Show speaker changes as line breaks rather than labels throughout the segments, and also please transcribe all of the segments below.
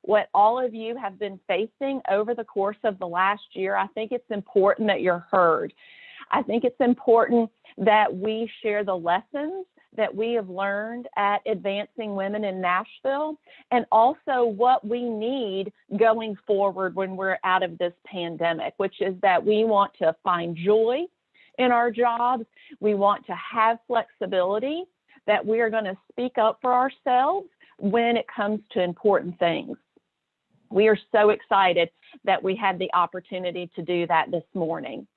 what all of you have been facing over the course of the last year. I think it's important that you're heard. I think it's important that we share the lessons that we have learned at Advancing Women in Nashville, and also what we need going forward when we're out of this pandemic, which is that we want to find joy in our jobs. We want to have flexibility, that we are going to speak up for ourselves when it comes to important things. We are so excited that we had the opportunity to do that this morning.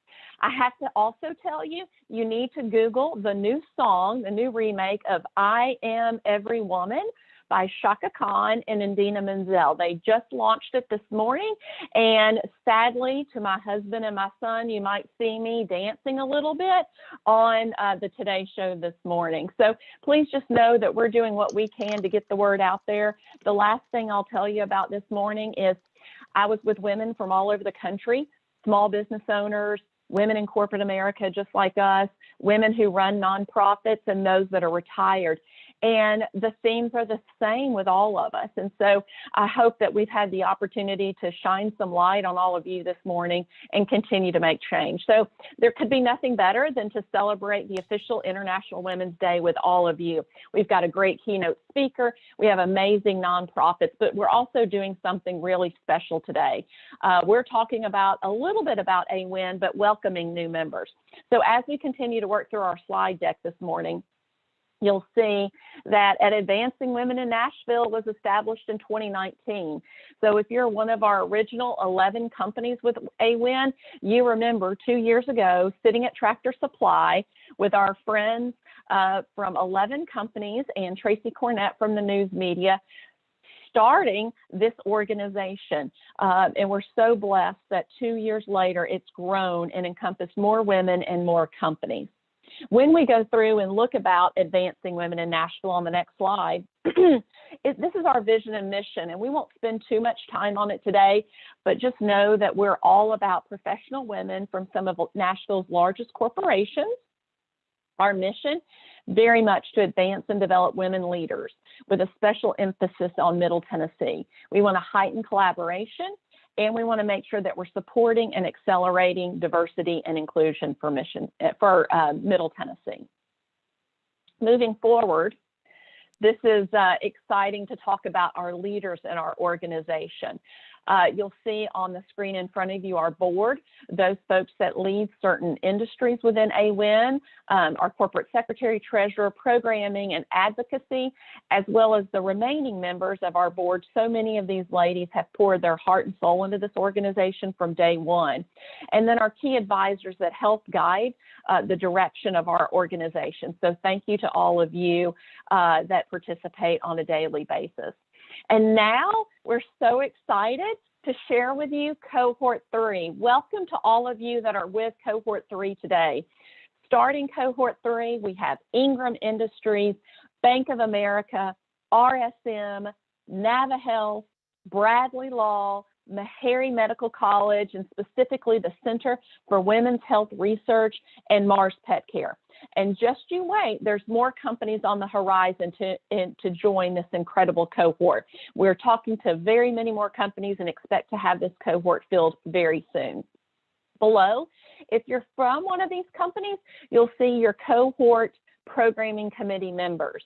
I have to also tell you, you need to Google the new song, the new remake of I Am Every Woman by Shaka Khan and Indina Menzel. They just launched it this morning, and sadly, to my husband and my son, you might see me dancing a little bit on the Today Show this morning. So please just know that we're doing what we can to get the word out there. The last thing I'll tell you about this morning is I was with women from all over the country, small business owners, women in corporate America just like us, women who run nonprofits, and those that are retired. And the themes are the same with all of us. And so I hope that we've had the opportunity to shine some light on all of you this morning and continue to make change. So there could be nothing better than to celebrate the official International Women's Day with all of you. We've got a great keynote speaker. We have amazing nonprofits, but we're also doing something really special today. We're talking about a little bit about AWIN, but welcoming new members. So as we continue to work through our slide deck this morning, you'll see that at Advancing Women in Nashville was established in 2019. So if you're one of our original 11 companies with AWIN, you remember 2 years ago sitting at Tractor Supply with our friends from 11 companies and Tracy Cornett from the news media, starting this organization. And we're so blessed that 2 years later, it's grown and encompassed more women and more companies. When we go through and look about Advancing Women in Nashville on the next slide, this is our vision and mission, and we won't spend too much time on it today, but just know that we're all about professional women from some of Nashville's largest corporations. Our mission, very much to advance and develop women leaders with a special emphasis on Middle Tennessee. We want to heighten collaboration, and we want to make sure that we're supporting and accelerating diversity and inclusion for Middle Tennessee. Moving forward, this is exciting to talk about our leaders in our organization. You'll see on the screen in front of you our board, those folks that lead certain industries within AWIN, our corporate secretary, treasurer, programming, and advocacy, as well as the remaining members of our board. So many of these ladies have poured their heart and soul into this organization from day one. And then our key advisors that help guide the direction of our organization. So thank you to all of you that participate on a daily basis. And now we're so excited to share with you Cohort 3. Welcome to all of you that are with Cohort 3 today. Starting Cohort 3, we have Ingram Industries, Bank of America, RSM, NavaHealth, Bradley Law, Meharry Medical College, and specifically the Center for Women's Health Research, and Mars Pet Care. And just you wait, there's more companies on the horizon to join this incredible cohort. We're talking to very many more companies and expect to have this cohort filled very soon. Below, if you're from one of these companies, you'll see your cohort programming committee members.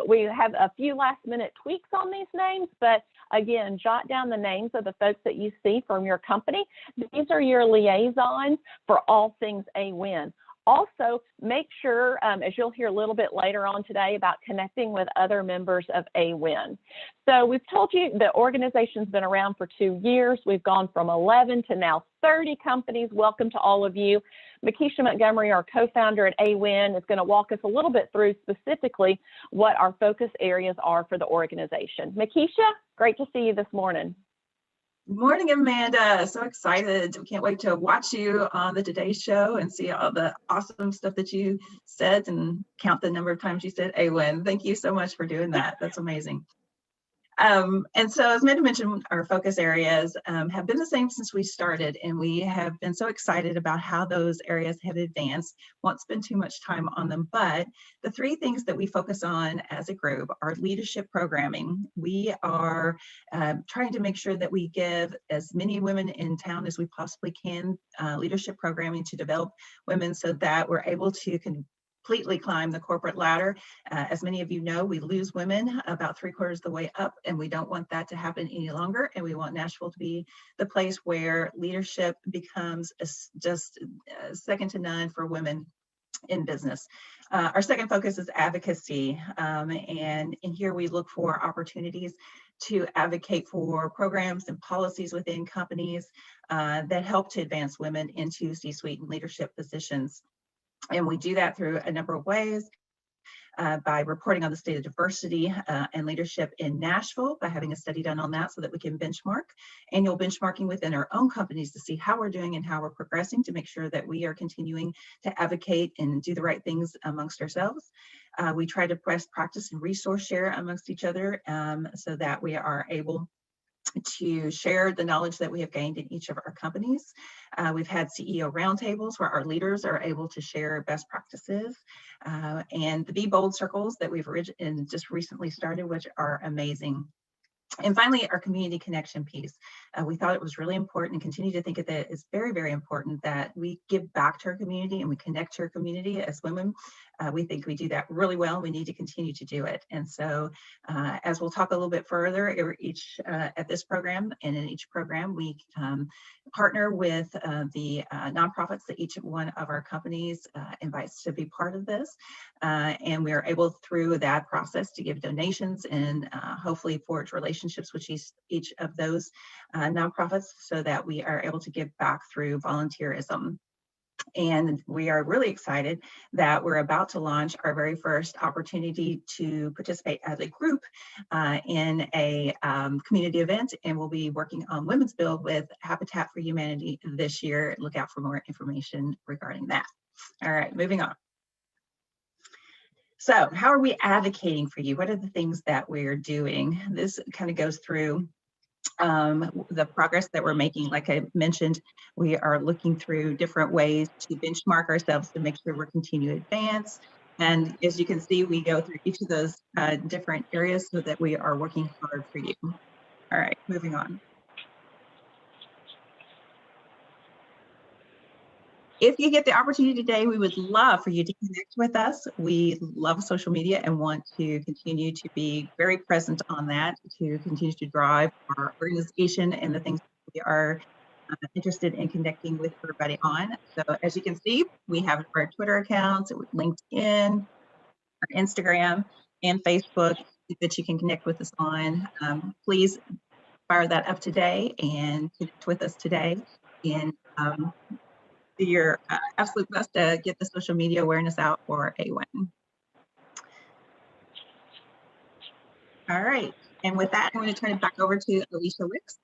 We have a few last minute tweaks on these names, but again, jot down the names of the folks that you see from your company. These are your liaisons for all things AWIN. Also, make sure, as you'll hear a little bit later on today, about connecting with other members of AWIN. So we've told you the organization's been around for 2 years. We've gone from 11 to now 30 companies. Welcome to all of you. Makisha Montgomery, our co-founder at AWIN, is going to walk us a little bit through specifically what our focus areas are for the organization. Makisha, great to see you this morning.
Good morning, Amanda. So excited. We can't wait to watch you on the Today Show and see all the awesome stuff that you said and count the number of times you said AWIN. Thank you so much for doing that. That's amazing. And so as Amanda mentioned, our focus areas have been the same since we started, and we have been so excited about how those areas have advanced. Won't spend too much time on them, but the three things that we focus on as a group are leadership programming. We are trying to make sure that we give as many women in town as we possibly can leadership programming to develop women so that we're able to completely climb the corporate ladder. As many of you know, we lose women about 3/4 of the way up, and we don't want that to happen any longer. And we want Nashville to be the place where leadership becomes just second to none for women in business. Our second focus is advocacy. And in here we look for opportunities to advocate for programs and policies within companies that help to advance women into C-suite and leadership positions. And we do that through a number of ways. By reporting on the state of diversity and leadership in Nashville, by having a study done on that so that we can benchmark, annual benchmarking within our own companies to see how we're doing and how we're progressing to make sure that we are continuing to advocate and do the right things amongst ourselves. We try to best practice and resource share amongst each other so that we are able to share the knowledge that we have gained in each of our companies. We've had CEO roundtables where our leaders are able to share best practices, and the Be Bold circles that we've just recently started, which are amazing. And finally, our community connection piece. We thought it was really important and continue to think that it's very, very important that we give back to our community and we connect to our community as women. We think we do that really well. We need to continue to do it. And so as we'll talk a little bit further at this program and in each program, we partner with the nonprofits that each one of our companies invites to be part of this. And we are able through that process to give donations and hopefully forge relationships with each of those nonprofits so that we are able to give back through volunteerism. And we are really excited that we're about to launch our very first opportunity to participate as a group in a community event, and we'll be working on Women's Build with Habitat for Humanity this year. Look out for more information regarding that. All right, moving on. So how are we advocating for you? What are the things that we're doing? This kind of goes through the progress that we're making. Like I mentioned, we are looking through different ways to benchmark ourselves to make sure we're continuing to advance. And as you can see, we go through each of those different areas so that we are working hard for you. All right, moving on. If you get the opportunity today, we would love for you to connect with us. We love social media and want to continue to be very present on that, to continue to drive our organization and the things we are interested in connecting with everybody on. So as you can see, we have our Twitter accounts, LinkedIn, our Instagram, and Facebook that you can connect with us on. Please fire that up today and connect with us today. And do your absolute best to get the social media awareness out for AWIN. All right, and with that, I'm going to turn it back over to Alicia Wicks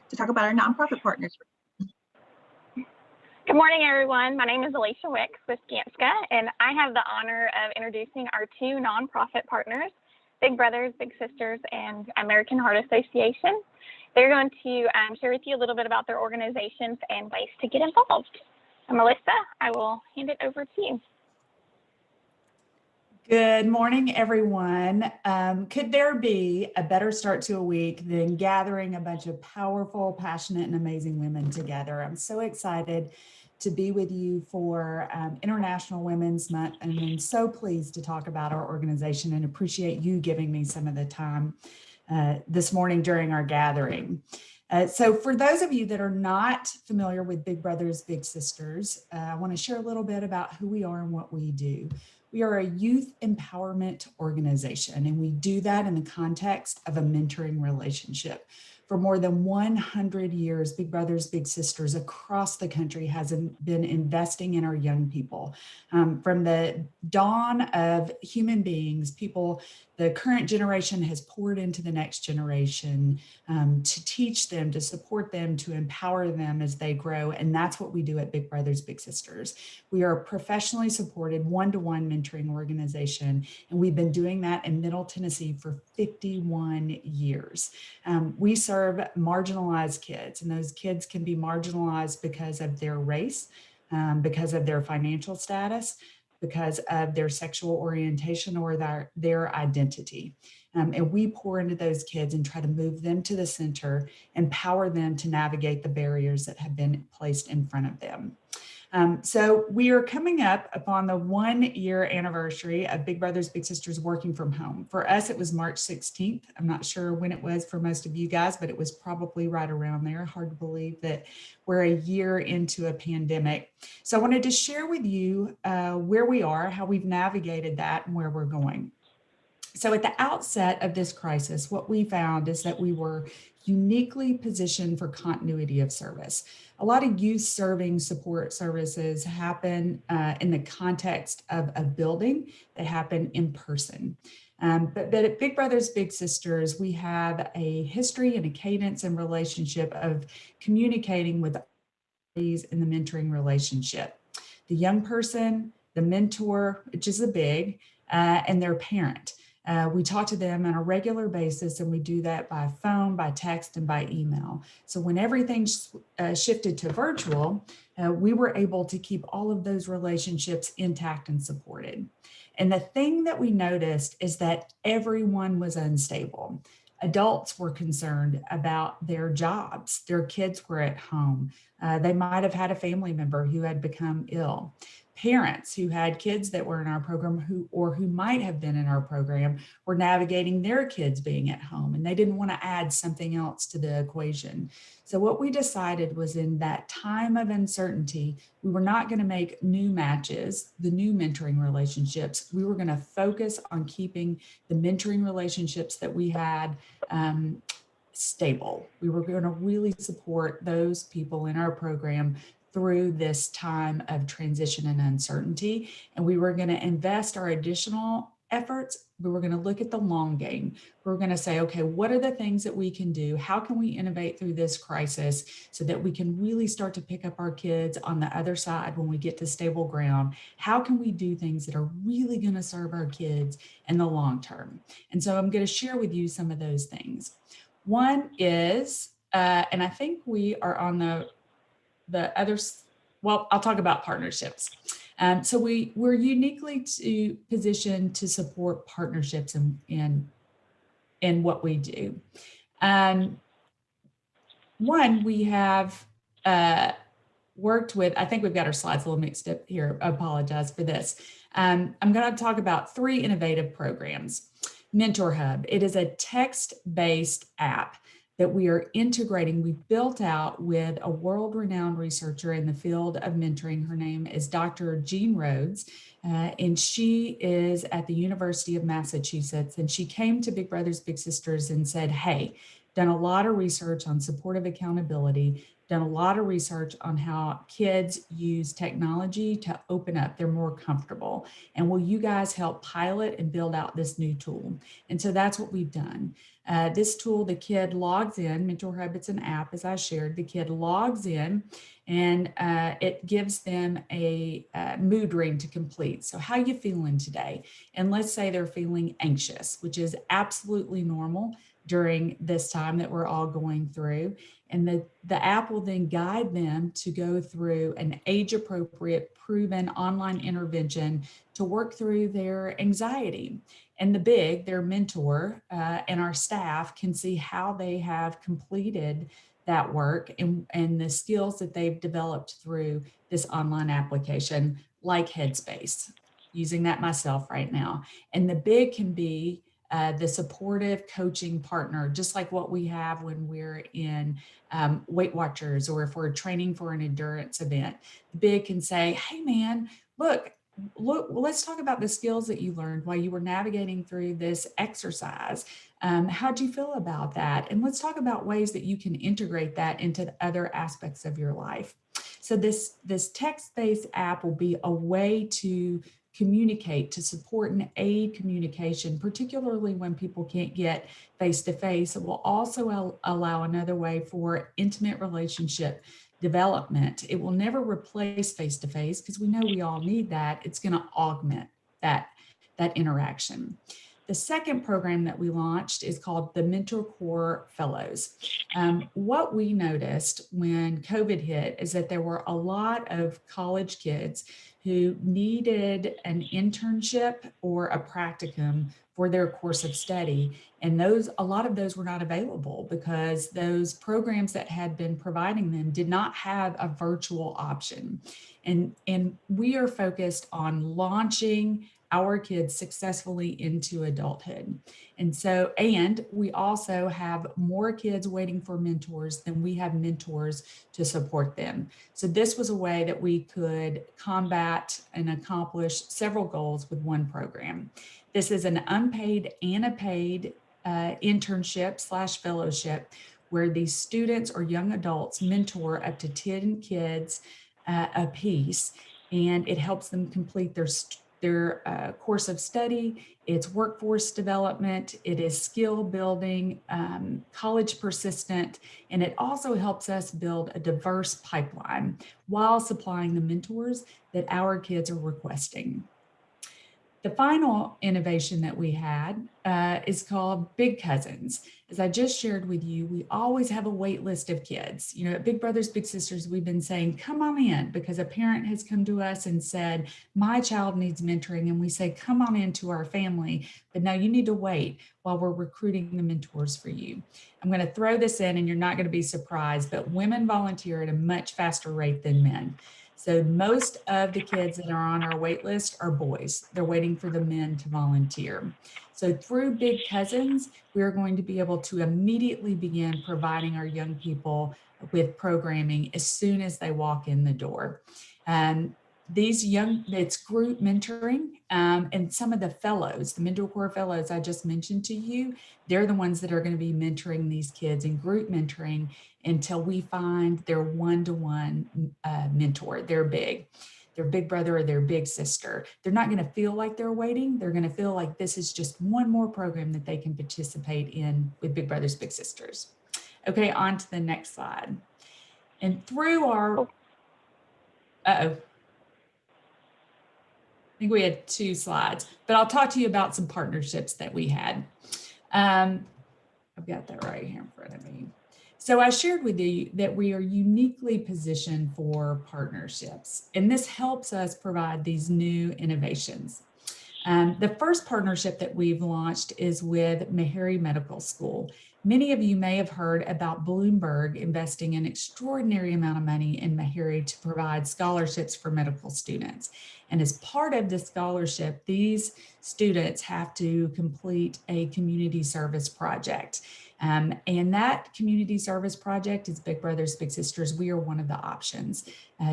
to talk about our nonprofit partners.
Good morning, everyone. My name is Alicia Wicks with Skanska, and I have the honor of introducing our two nonprofit partners, Big Brothers Big Sisters and American Heart Association. They're going to share with you a little bit about their organizations and ways to get involved. So Melissa, I will hand it over to you.
Good morning, everyone. Could there be a better start to a week than gathering a bunch of powerful, passionate, and amazing women together? I'm so excited to be with you for International Women's Month, and I'm so pleased to talk about our organization and appreciate you giving me some of the time this morning during our gathering. So for those of you that are not familiar with Big Brothers Big Sisters, I want to share a little bit about who we are and what we do. We are a youth empowerment organization, and we do that in the context of a mentoring relationship. For more than 100 years, Big Brothers Big Sisters across the country has been investing in our young people. From the dawn of human beings, people the current generation has poured into the next generation to teach them, to support them, to empower them as they grow. And that's what we do at Big Brothers Big Sisters. We are a professionally supported one-to-one mentoring organization, and we've been doing that in Middle Tennessee for 51 years. We serve marginalized kids, and those kids can be marginalized because of their race, because of their financial status, because of their sexual orientation or their identity. And we pour into those kids and try to move them to the center, empower them to navigate the barriers that have been placed in front of them. So we are coming up upon the 1-year anniversary of Big Brothers Big Sisters working from home. For us, it was March 16th. I'm not sure when it was for most of you guys, but it was probably right around there. Hard to believe that we're a year into a pandemic. So I wanted to share with you where we are, how we've navigated that, and where we're going. So at the outset of this crisis, what we found is that we were uniquely positioned for continuity of service. A lot of youth serving support services happen in the context of a building. They happen in person. But at Big Brothers Big Sisters, we have a history and a cadence and relationship of communicating with these in the mentoring relationship. The young person, the mentor, which is a big, and their parent. We talk to them on a regular basis, and we do that by phone, by text, and by email. So when everything shifted to virtual, we were able to keep all of those relationships intact and supported. And the thing that we noticed is that everyone was unstable. Adults were concerned about their jobs. Their kids were at home. They might have had a family member who had become ill. Parents who had kids that were in our program who might have been in our program were navigating their kids being at home, and they didn't want to add something else to the equation. So what we decided was, in that time of uncertainty, we were not going to make new matches, the new mentoring relationships. We were going to focus on keeping the mentoring relationships that we had stable. We were going to really support those people in our program through this time of transition and uncertainty. And we were going to invest our additional efforts. We were going to look at the long game. We were going to say, okay, what are the things that we can do? How can we innovate through this crisis so that we can really start to pick up our kids on the other side when we get to stable ground? How can we do things that are really going to serve our kids in the long term? And so I'm going to share with you some of those things. One is, and I think we are on the others, well, I'll talk about partnerships. So we're uniquely positioned to support partnerships in what we do. One, we have worked with, I think we've got our slides a little mixed up here. I apologize for this. I'm going to talk about 3 innovative programs. Mentor Hub. It is a text-based app that we are integrating. We built out with a world-renowned researcher in the field of mentoring. Her name is Dr. Jean Rhodes, and she is at the University of Massachusetts. And she came to Big Brothers Big Sisters and said, hey, done a lot of research on supportive accountability, done a lot of research on how kids use technology to open up. They're more comfortable. And will you guys help pilot and build out this new tool? And so that's what we've done. This tool, the kid logs in, Mentor Hub, it's an app, as I shared. The kid logs in, and it gives them a mood ring to complete. So how you feeling today? And let's say they're feeling anxious, which is absolutely normal during this time that we're all going through. And the app will then guide them to go through an age-appropriate, proven online intervention to work through their anxiety. And their mentor and our staff can see how they have completed that work and the skills that they've developed through this online application, like Headspace, using that myself right now. And the big can be the supportive coaching partner, just like what we have when we're in Weight Watchers or if we're training for an endurance event. The big can say, hey man, look, let's talk about the skills that you learned while you were navigating through this exercise. How'd you feel about that? And let's talk about ways that you can integrate that into other aspects of your life. So this text-based app will be a way to communicate, to support and aid communication, particularly when people can't get face-to-face. It will also allow another way for intimate relationship development. It will never replace face-to-face because we know we all need that. It's going to augment that interaction. The second program that we launched is called the Mentor Corps Fellows. What we noticed when COVID hit is that there were a lot of college kids who needed an internship or a practicum for their course of study. And a lot of those were not available because those programs that had been providing them did not have a virtual option. And we are focused on launching our kids successfully into adulthood. And we also have more kids waiting for mentors than we have mentors to support them. So this was a way that we could combat and accomplish several goals with one program. This is an unpaid and a paid internship/fellowship where these students or young adults mentor up to 10 kids a piece, and it helps them complete their course of study. It's workforce development, it is skill building, college persistent, and it also helps us build a diverse pipeline while supplying the mentors that our kids are requesting. The final innovation that we had is called Big Cousins. As I just shared with you, we always have a wait list of kids. You know, at Big Brothers Big Sisters, we've been saying, come on in, because a parent has come to us and said, my child needs mentoring. And we say, come on into our family, but now you need to wait while we're recruiting the mentors for you. I'm going to throw this in and you're not going to be surprised, but women volunteer at a much faster rate than men. So most of the kids that are on our wait list are boys. They're waiting for the men to volunteer. So through Big Cousins, we're going to be able to immediately begin providing our young people with programming as soon as they walk in the door. It's group mentoring, and some of the fellows, the Mentor Corps Fellows I just mentioned to you, they're the ones that are going to be mentoring these kids in group mentoring until we find their one-to-one mentor, their big brother or their big sister. They're not going to feel like they're waiting. They're going to feel like this is just one more program that they can participate in with Big Brothers Big Sisters. Okay, on to the next slide. And through our, I think we had 2 slides, but I'll talk to you about some partnerships that we had. I've got that right here in front of me. So I shared with you that we are uniquely positioned for partnerships, and this helps us provide these new innovations. The first partnership that we've launched is with Meharry Medical School. Many of you may have heard about Bloomberg investing an extraordinary amount of money in Meharry to provide scholarships for medical students. And as part of the scholarship, these students have to complete a community service project. And that community service project is Big Brothers Big Sisters. We are one of the options.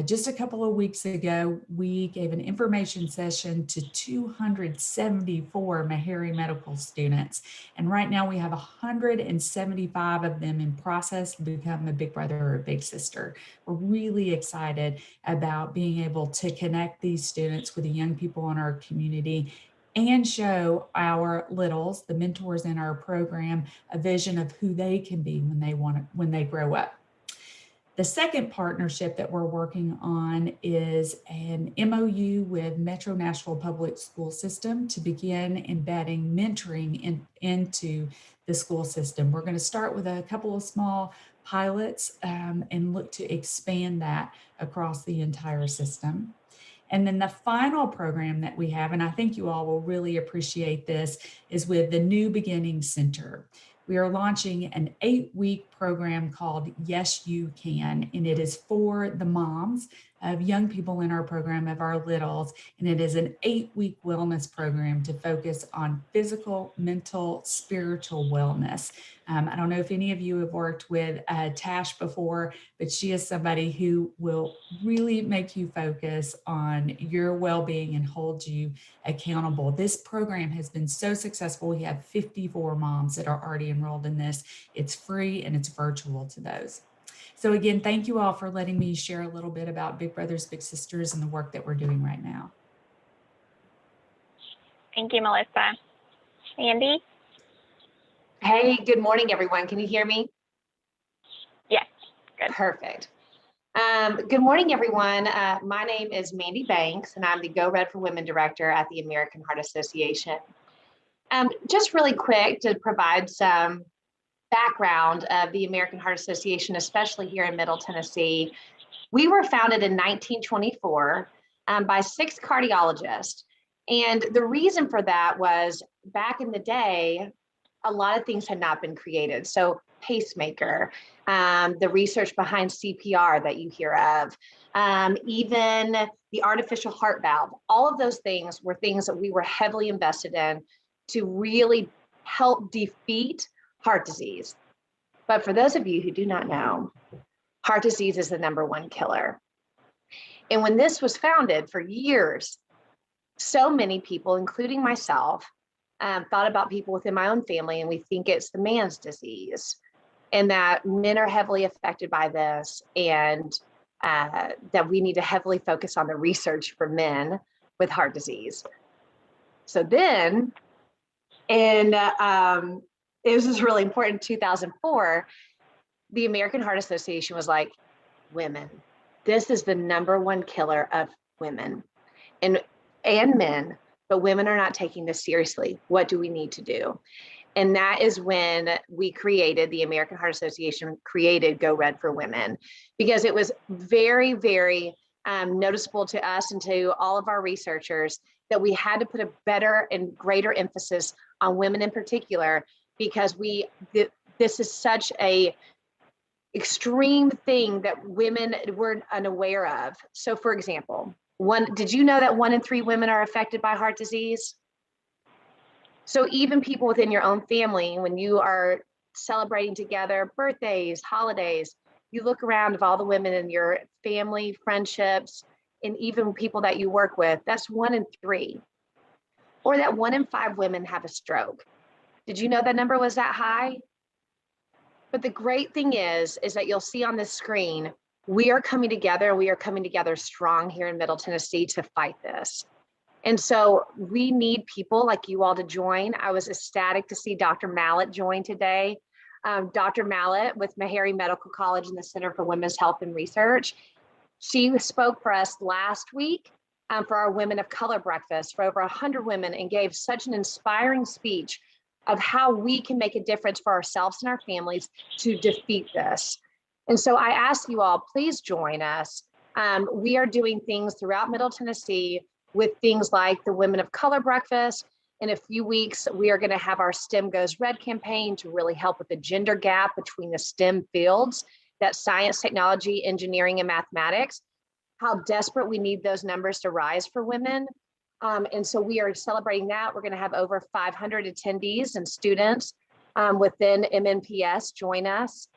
Just a couple of weeks ago, we gave an information session to 274 Meharry Medical students. And right now we have 175 of them in process to become a Big Brother or a Big Sister. We're really excited about being able to connect these students with the young people in our community and show our littles, the mentors in our program, a vision of who they can be when they grow up. The second partnership that we're working on is an MOU with Metro Nashville Public School System to begin embedding mentoring into the school system. We're going to start with a couple of small pilots and look to expand that across the entire system. And then the final program that we have, and I think you all will really appreciate this, is with the New Beginning Center. We are launching an 8-week program called Yes, You Can, and it is for the moms of young people in our program, of our littles, and it is an 8-week wellness program to focus on physical, mental, spiritual wellness. I don't know if any of you have worked with Tash before, but she is somebody who will really make you focus on your well-being and hold you accountable. This program has been so successful. We have 54 moms that are already enrolled in this. It's free and it's virtual to those. So again, thank you all for letting me share a little bit about Big Brothers Big Sisters and the work that we're doing right now.
Thank you, Melissa. Andy?
Hey, good morning, everyone. Can you hear me?
Yes, good.
Perfect. Good morning, everyone. My name is Mandy Banks, and I'm the Go Red for Women Director at the American Heart Association. Just really quick to provide some background of the American Heart Association, especially here in Middle Tennessee. We were founded in 1924 by 6 cardiologists. And the reason for that was back in the day, a lot of things had not been created. So pacemaker, the research behind CPR that you hear of, even the artificial heart valve, all of those things were things that we were heavily invested in to really help defeat heart disease. But for those of you who do not know, heart disease is the #1 killer. And when this was founded for years, so many people, including myself, thought about people within my own family, and we think it's the man's disease, and that men are heavily affected by this, and that we need to heavily focus on the research for men with heart disease. So then, and it was just really important, in 2004, the American Heart Association was like, women, this is the #1 killer of women and men, but women are not taking this seriously. What do we need to do? And that is when we created, the American Heart Association created Go Red for Women, because it was very, very noticeable to us and to all of our researchers that we had to put a better and greater emphasis on women in particular, because this is such a extreme thing that women were unaware of. So for example, did you know that 1 in 3 women are affected by heart disease? So even people within your own family, when you are celebrating together, birthdays, holidays, you look around of all the women in your family, friendships, and even people that you work with, that's 1 in 3. Or that 1 in 5 women have a stroke. Did you know that number was that high? But the great thing is that you'll see on this screen, we are coming together, and we are coming together strong here in Middle Tennessee to fight this. And so we need people like you all to join. I was ecstatic to see Dr. Mallett join today. Dr. Mallett with Meharry Medical College and the Center for Women's Health and Research. She spoke for us last week for our Women of Color breakfast for over 100 women, and gave such an inspiring speech of how we can make a difference for ourselves and our families to defeat this. And so I ask you all, please join us. We are doing things throughout Middle Tennessee with things like the Women of Color breakfast. In a few weeks, we are going to have our STEM Goes Red campaign to really help with the gender gap between the STEM fields, that's science, technology, engineering, and mathematics, how desperate we need those numbers to rise for women. And so we are celebrating that. We're going to have over 500 attendees and students within MNPS join us.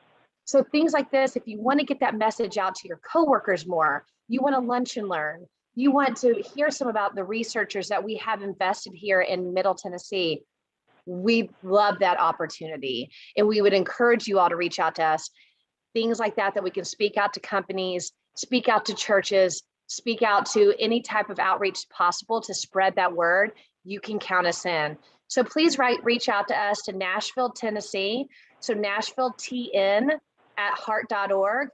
So things like this, if you want to get that message out to your coworkers more, you want to lunch and learn, you want to hear some about the researchers that we have invested here in Middle Tennessee, we love that opportunity. And we would encourage you all to reach out to us. Things like that we can speak out to companies, speak out to churches, speak out to any type of outreach possible to spread that word. You can count us in. So please reach out to us to Nashville, Tennessee. So Nashville TN at heart.org.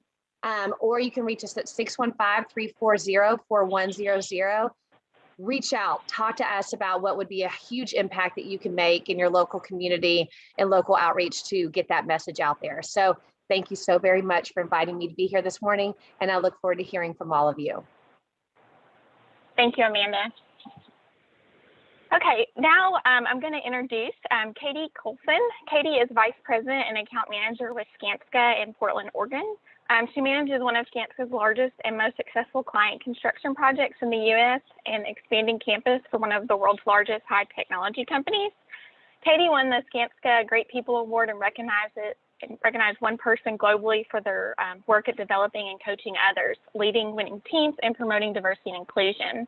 Or you can reach us at 615-340-4100. Reach out, talk to us about what would be a huge impact that you can make in your local community and local outreach to get that message out there. So thank you so very much for inviting me to be here this morning, and I look forward to hearing from all of you.
Thank you, Amanda. Okay, now I'm going to introduce Katie Colson. Katie is Vice President and Account Manager with Skanska in Portland, Oregon. She manages one of Skanska's largest and most successful client construction projects in the U.S. and expanding campus for one of the world's largest high technology companies. Katie won the Skanska Great People Award and recognized one person globally for their work at developing and coaching others, leading winning teams, and promoting diversity and inclusion.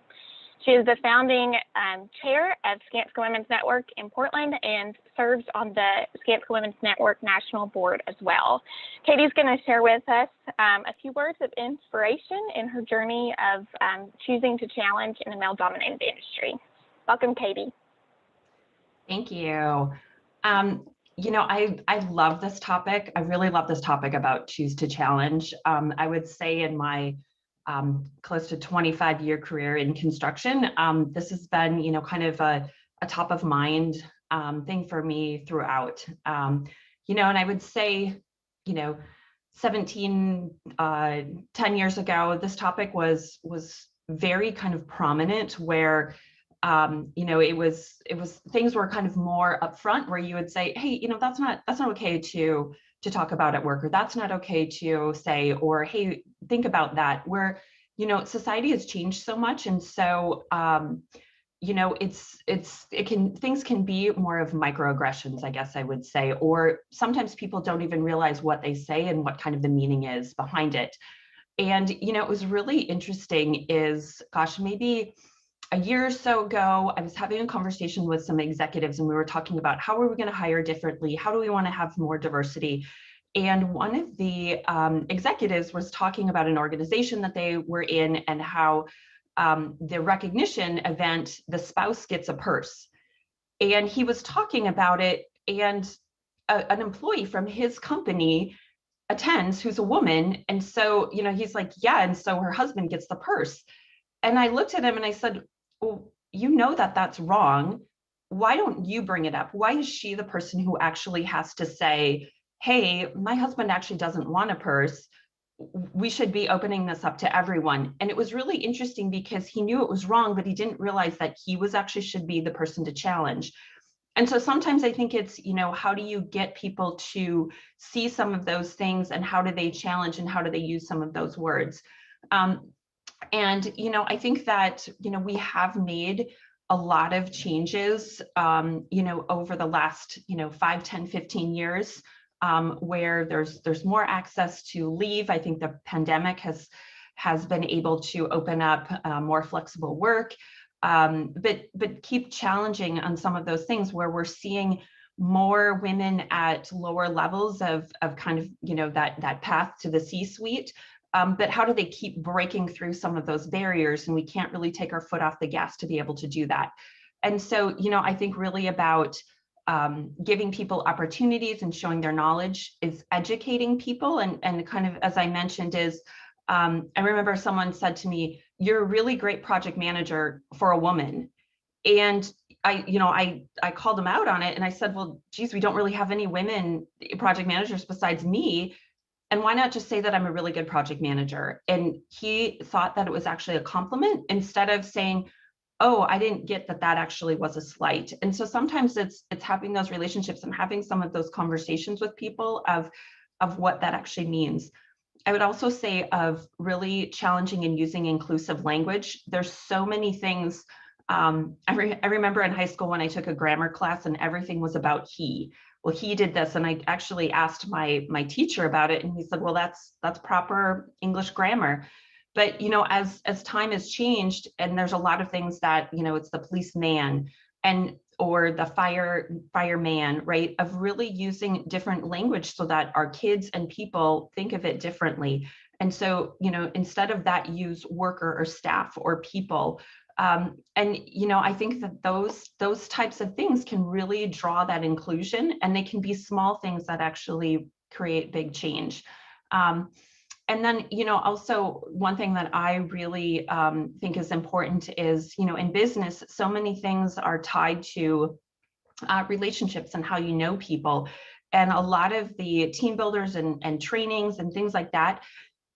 She is the founding chair of Skanska Women's Network in Portland and serves on the Skanska Women's Network National Board as well. Katie's going to share with us a few words of inspiration in her journey of choosing to challenge in a male-dominated industry. Welcome, Katie.
Thank you. You know, I love this topic. I really love this topic about Choose to Challenge. I would say in my close to 25-year career in construction, this has been, you know, kind of a top of mind thing for me throughout. You know, and I would say, you know, 10 years ago, this topic was very kind of prominent, where you know, it was things were kind of more upfront, where you would say, hey, you know, that's not okay to talk about at work, or that's not okay to say, or hey, think about that. Where, you know, society has changed so much, and so you know, things can be more of microaggressions, I guess I would say, or sometimes people don't even realize what they say and what kind of the meaning is behind it. And, you know, it was really interesting is, gosh, maybe a year or so ago, I was having a conversation with some executives, and we were talking about how are we going to hire differently? How do we want to have more diversity? And one of the executives was talking about an organization that they were in, and how the recognition event, the spouse gets a purse. And he was talking about it, and an employee from his company attends, who's a woman. And so, you know, he's like, yeah, and so her husband gets the purse. And I looked at him and I said, well, you know that that's wrong. Why don't you bring it up? Why is she the person who actually has to say, hey, my husband actually doesn't want a purse. We should be opening this up to everyone. And it was really interesting because he knew it was wrong, but he didn't realize that he was actually should be the person to challenge. And so sometimes I think it's, you know, how do you get people to see some of those things, and how do they challenge, and how do they use some of those words? And, you know, I think that, you know, we have made a lot of changes, you know, over the last, you know, 5, 10, 15 years, where there's more access to leave. I think the pandemic has been able to open up more flexible work, but keep challenging on some of those things, where we're seeing more women at lower levels of kind of, you know, that path to the C-suite. But how do they keep breaking through some of those barriers? And we can't really take our foot off the gas to be able to do that. And so, you know, I think really about giving people opportunities and showing their knowledge is educating people. And kind of, as I mentioned, is I remember someone said to me, you're a really great project manager for a woman. And I called them out on it, and I said, well, geez, we don't really have any women project managers besides me. And why not just say that I'm a really good project manager? And he thought that it was actually a compliment, instead of saying, oh, I didn't get that actually was a slight. And so sometimes it's having those relationships and having some of those conversations with people of what that actually means. I would also say of really challenging and using inclusive language. There's so many things. I remember in high school when I took a grammar class, and everything was about he. Well, he did this, and I actually asked my teacher about it, and he said, well, that's proper English grammar. But, you know, as time has changed, and there's a lot of things that, you know, it's the policeman or the fireman, right, of really using different language so that our kids and people think of it differently. And so, you know, instead of that, use worker or staff or people. And, you know, I think that those types of things can really draw that inclusion, and they can be small things that actually create big change. And then, you know, also one thing that I really think is important is, you know, in business, so many things are tied to relationships and how you know people. And a lot of the team builders and trainings and things like that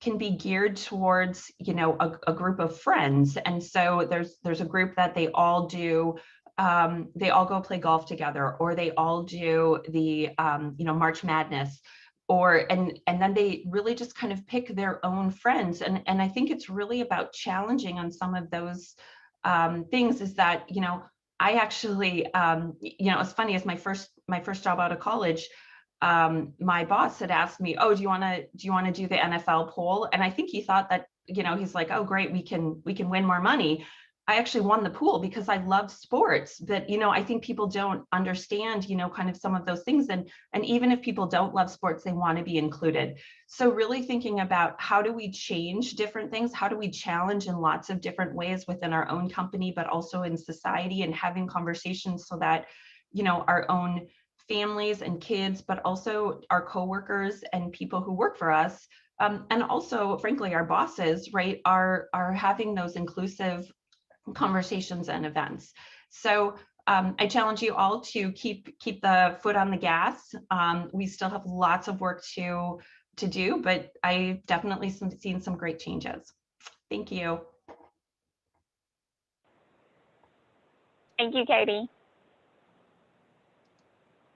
can be geared towards, you know, a group of friends. And so there's a group that they all do, they all go play golf together, or they all do the, you know, March Madness, and then they really just kind of pick their own friends. And I think it's really about challenging on some of those things. Is that, you know, I actually, you know, it's funny, as my first job out of college, my boss had asked me, oh, do you want to do the NFL pool? And I think he thought that, you know, he's like, oh, great, we can win more money. I actually won the pool because I love sports. But, you know, I think people don't understand, you know, kind of some of those things. And even if people don't love sports, they want to be included. So really thinking about how do we change different things? How do we challenge in lots of different ways within our own company, but also in society, and having conversations so that, our own families and kids, but also our coworkers and people who work for us. And also, frankly, our bosses, right, are having those inclusive conversations and events. So I challenge you all to keep the foot on the gas. We still have lots of work to do, but I definitely seen some great changes. Thank you.
Thank you, Katie.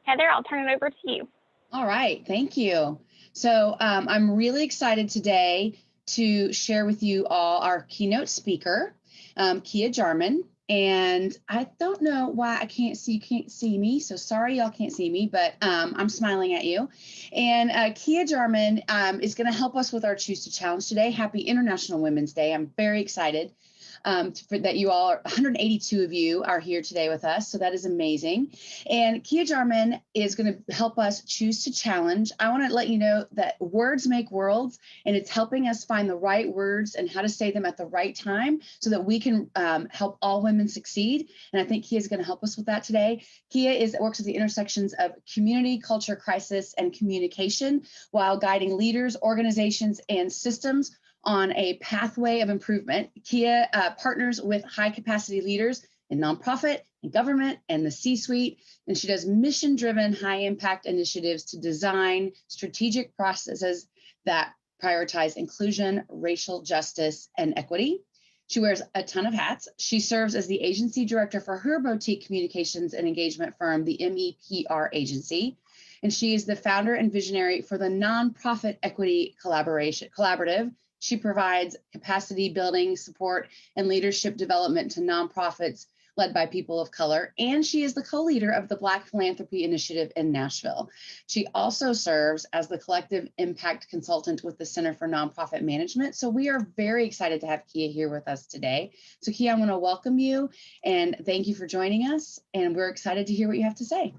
Heather, I'll turn it over to you.
All right, thank you. So I'm really excited today to share with you all our keynote speaker, Kia Jarmon. And I don't know why you can't see me. So sorry, y'all can't see me, but I'm smiling at you. And Kia Jarmon is going to help us with our Choose to Challenge today. Happy International Women's Day. I'm very excited for that you all, 182 of you are here today with us. So that is amazing. And Kia Jarmon is going to help us choose to challenge. I want to let you know that words make worlds, and it's helping us find the right words and how to say them at the right time so that we can help all women succeed. And I think Kia is going to help us with that today. Kia works at the intersections of community, culture, crisis, and communication while guiding leaders, organizations, and systems on a pathway of improvement. Kia partners with high capacity leaders in nonprofit and government and the C-suite, and she does mission-driven, high-impact initiatives to design strategic processes that prioritize inclusion, racial justice, and equity. She wears a ton of hats. She serves as the agency director for her boutique communications and engagement firm, the MEPR Agency, and she is the founder and visionary for the Nonprofit Equity Collaborative. She provides capacity building, support, and leadership development to nonprofits led by people of color, and she is the co-leader of the Black Philanthropy Initiative in Nashville. She also serves as the collective impact consultant with the Center for Nonprofit Management. So we are very excited to have Kia here with us today. So Kia, I want to welcome you and thank you for joining us, and we're excited to hear what you have to say.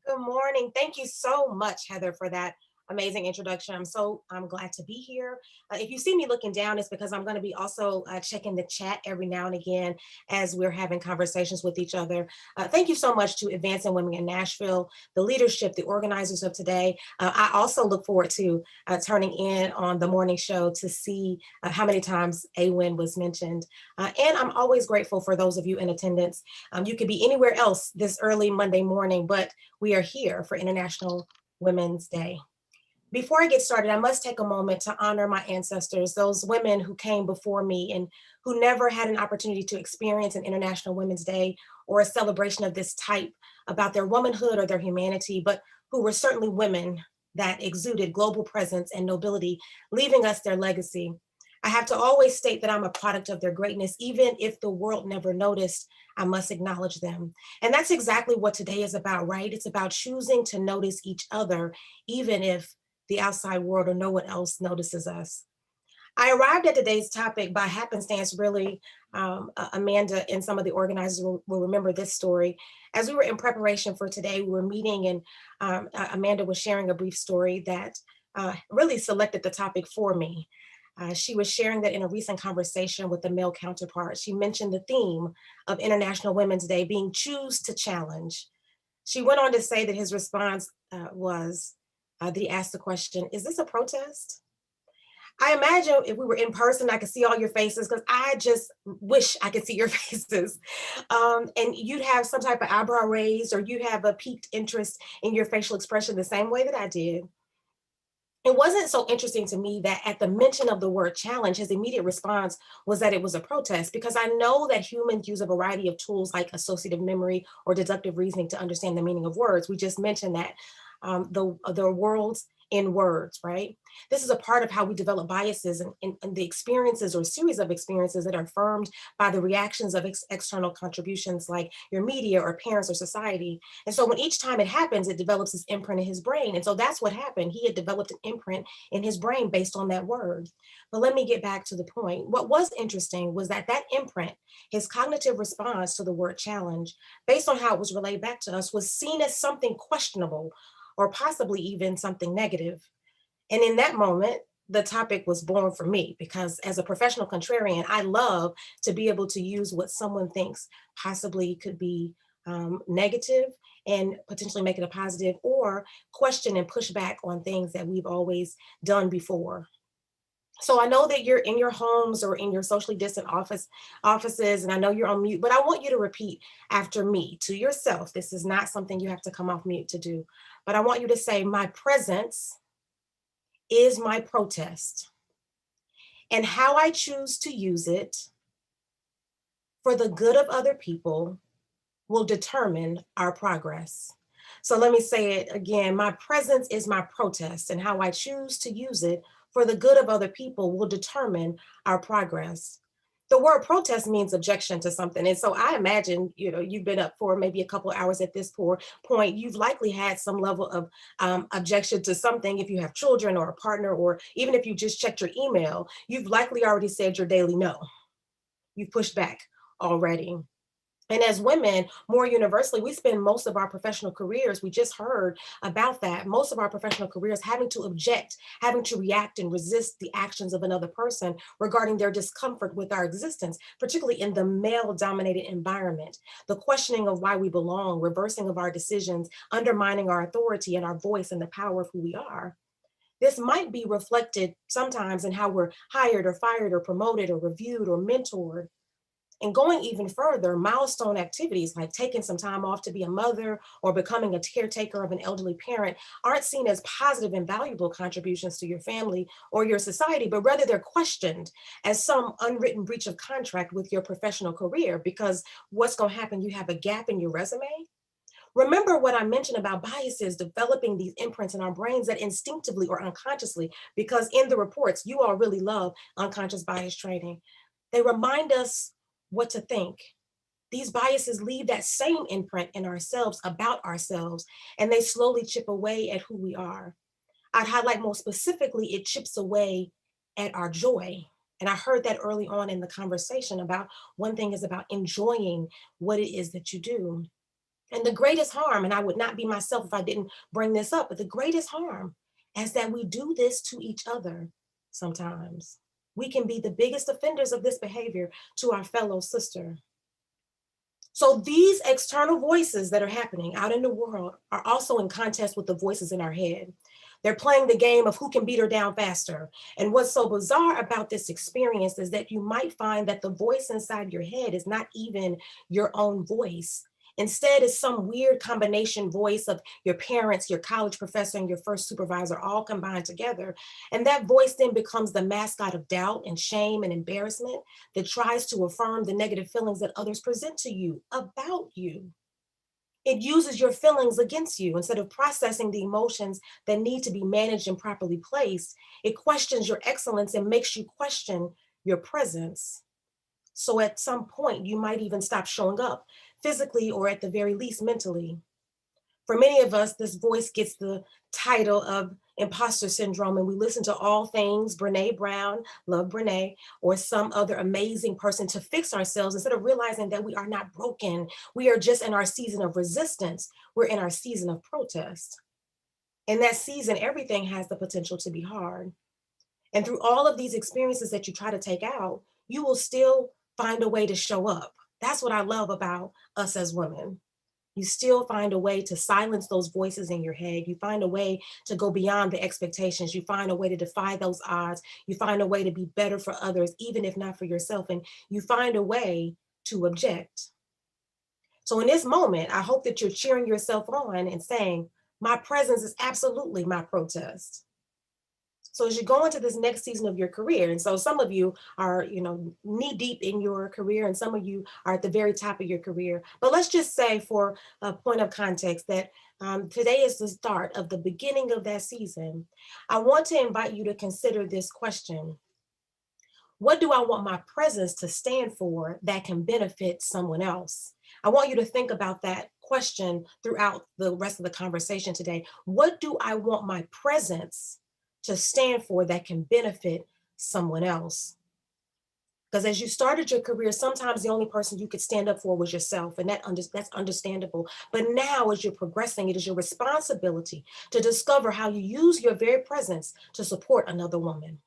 Good morning. Thank you so much, Heather, for that amazing introduction. I'm glad to be here. If you see me looking down, it's because I'm going to be also checking the chat every now and again as we're having conversations with each other. Thank you so much to Advancing Women in Nashville, the leadership, the organizers of today. I also look forward to turning in on the morning show to see how many times AWIN was mentioned. And I'm always grateful for those of you in attendance. You could be anywhere else this early Monday morning, but we are here for International Women's Day. Before I get started, I must take a moment to honor my ancestors, those women who came before me and who never had an opportunity to experience an International Women's Day or a celebration of this type about their womanhood or their humanity, but who were certainly women that exuded global presence and nobility, leaving us their legacy. I have to always state that I'm a product of their greatness, even if the world never noticed. I must acknowledge them. And that's exactly what today is about, right? It's about choosing to notice each other, even if the outside world or no one else notices us. I arrived at today's topic by happenstance, really. Amanda and some of the organizers will remember this story. As we were in preparation for today, we were meeting and Amanda was sharing a brief story that really selected the topic for me. She was sharing that in a recent conversation with a male counterpart, she mentioned the theme of International Women's Day being Choose to Challenge. She went on to say that his response was, that he asked the question, is this a protest? I imagine if we were in person, I could see all your faces because I just wish I could see your faces. And you'd have some type of eyebrow raised or you'd have a piqued interest in your facial expression the same way that I did. It wasn't so interesting to me that at the mention of the word challenge, his immediate response was that it was a protest, because I know that humans use a variety of tools like associative memory or deductive reasoning to understand the meaning of words. We just mentioned that. The worlds in words, right? This is a part of how we develop biases and the experiences or series of experiences that are affirmed by the reactions of external contributions like your media or parents or society. And so when each time it happens, it develops this imprint in his brain. And so that's what happened. He had developed an imprint in his brain based on that word. But let me get back to the point. What was interesting was that imprint, his cognitive response to the word challenge, based on how it was relayed back to us, was seen as something questionable or possibly even something negative. And in that moment, the topic was born for me, because as a professional contrarian, I love to be able to use what someone thinks possibly could be negative and potentially make it a positive, or question and push back on things that we've always done before. So I know that you're in your homes or in your socially distant offices, and I know you're on mute, but I want you to repeat after me to yourself. This is not something you have to come off mute to do, but I want you to say, my presence is my protest, and how I choose to use it for the good of other people will determine our progress. So let me say it again. My presence is my protest, and how I choose to use it for the good of other people will determine our progress. The word protest means objection to something. And so I imagine, you've been up for maybe a couple of hours at this point. You've likely had some level of objection to something. If you have children or a partner, or even if you just checked your email, you've likely already said your daily no. You've pushed back already. And as women, more universally, we spend most of our professional careers, we just heard about that, most of our professional careers having to object, having to react and resist the actions of another person regarding their discomfort with our existence, particularly in the male-dominated environment. The questioning of why we belong, reversing of our decisions, undermining our authority and our voice and the power of who we are. This might be reflected sometimes in how we're hired or fired or promoted or reviewed or mentored. And going even further, milestone activities like taking some time off to be a mother or becoming a caretaker of an elderly parent aren't seen as positive and valuable contributions to your family or your society, but rather they're questioned as some unwritten breach of contract with your professional career, because what's going to happen? You have a gap in your resume. Remember what I mentioned about biases developing these imprints in our brains that instinctively or unconsciously, because in the reports, you all really love unconscious bias training. They remind us what to think. These biases leave that same imprint in ourselves about ourselves, and they slowly chip away at who we are. I'd highlight most specifically, it chips away at our joy. And I heard that early on in the conversation about one thing is about enjoying what it is that you do. And the greatest harm, and I would not be myself if I didn't bring this up, but the greatest harm is that we do this to each other sometimes. We can be the biggest offenders of this behavior to our fellow sister. So these external voices that are happening out in the world are also in contest with the voices in our head. They're playing the game of who can beat her down faster. And what's so bizarre about this experience is that you might find that the voice inside your head is not even your own voice. Instead, it's some weird combination voice of your parents, your college professor, and your first supervisor all combined together. And that voice then becomes the mascot of doubt and shame and embarrassment that tries to affirm the negative feelings that others present to you about you. It uses your feelings against you. Instead of processing the emotions that need to be managed and properly placed, it questions your excellence and makes you question your presence. So at some point, you might even stop showing up physically or at the very least mentally. For many of us, this voice gets the title of imposter syndrome, and we listen to all things Brene Brown, love Brene, or some other amazing person to fix ourselves instead of realizing that we are not broken. We are just in our season of resistance. We're in our season of protest. In that season, everything has the potential to be hard. And through all of these experiences that you try to take out, you will still find a way to show up. That's what I love about us as women. You still find a way to silence those voices in your head. You find a way to go beyond the expectations. You find a way to defy those odds. You find a way to be better for others, even if not for yourself. And you find a way to object. So in this moment, I hope that you're cheering yourself on and saying, my presence is absolutely my protest. So as you go into this next season of your career, and so some of you are, knee deep in your career, and some of you are at the very top of your career. But let's just say, for a point of context, that today is the start of the beginning of that season. I want to invite you to consider this question. What do I want my presence to stand for that can benefit someone else? I want you to think about that question throughout the rest of the conversation today. What do I want my presence to stand for that can benefit someone else? Because as you started your career, sometimes the only person you could stand up for was yourself, and that's understandable. But now, as you're progressing, it is your responsibility to discover how you use your very presence to support another woman.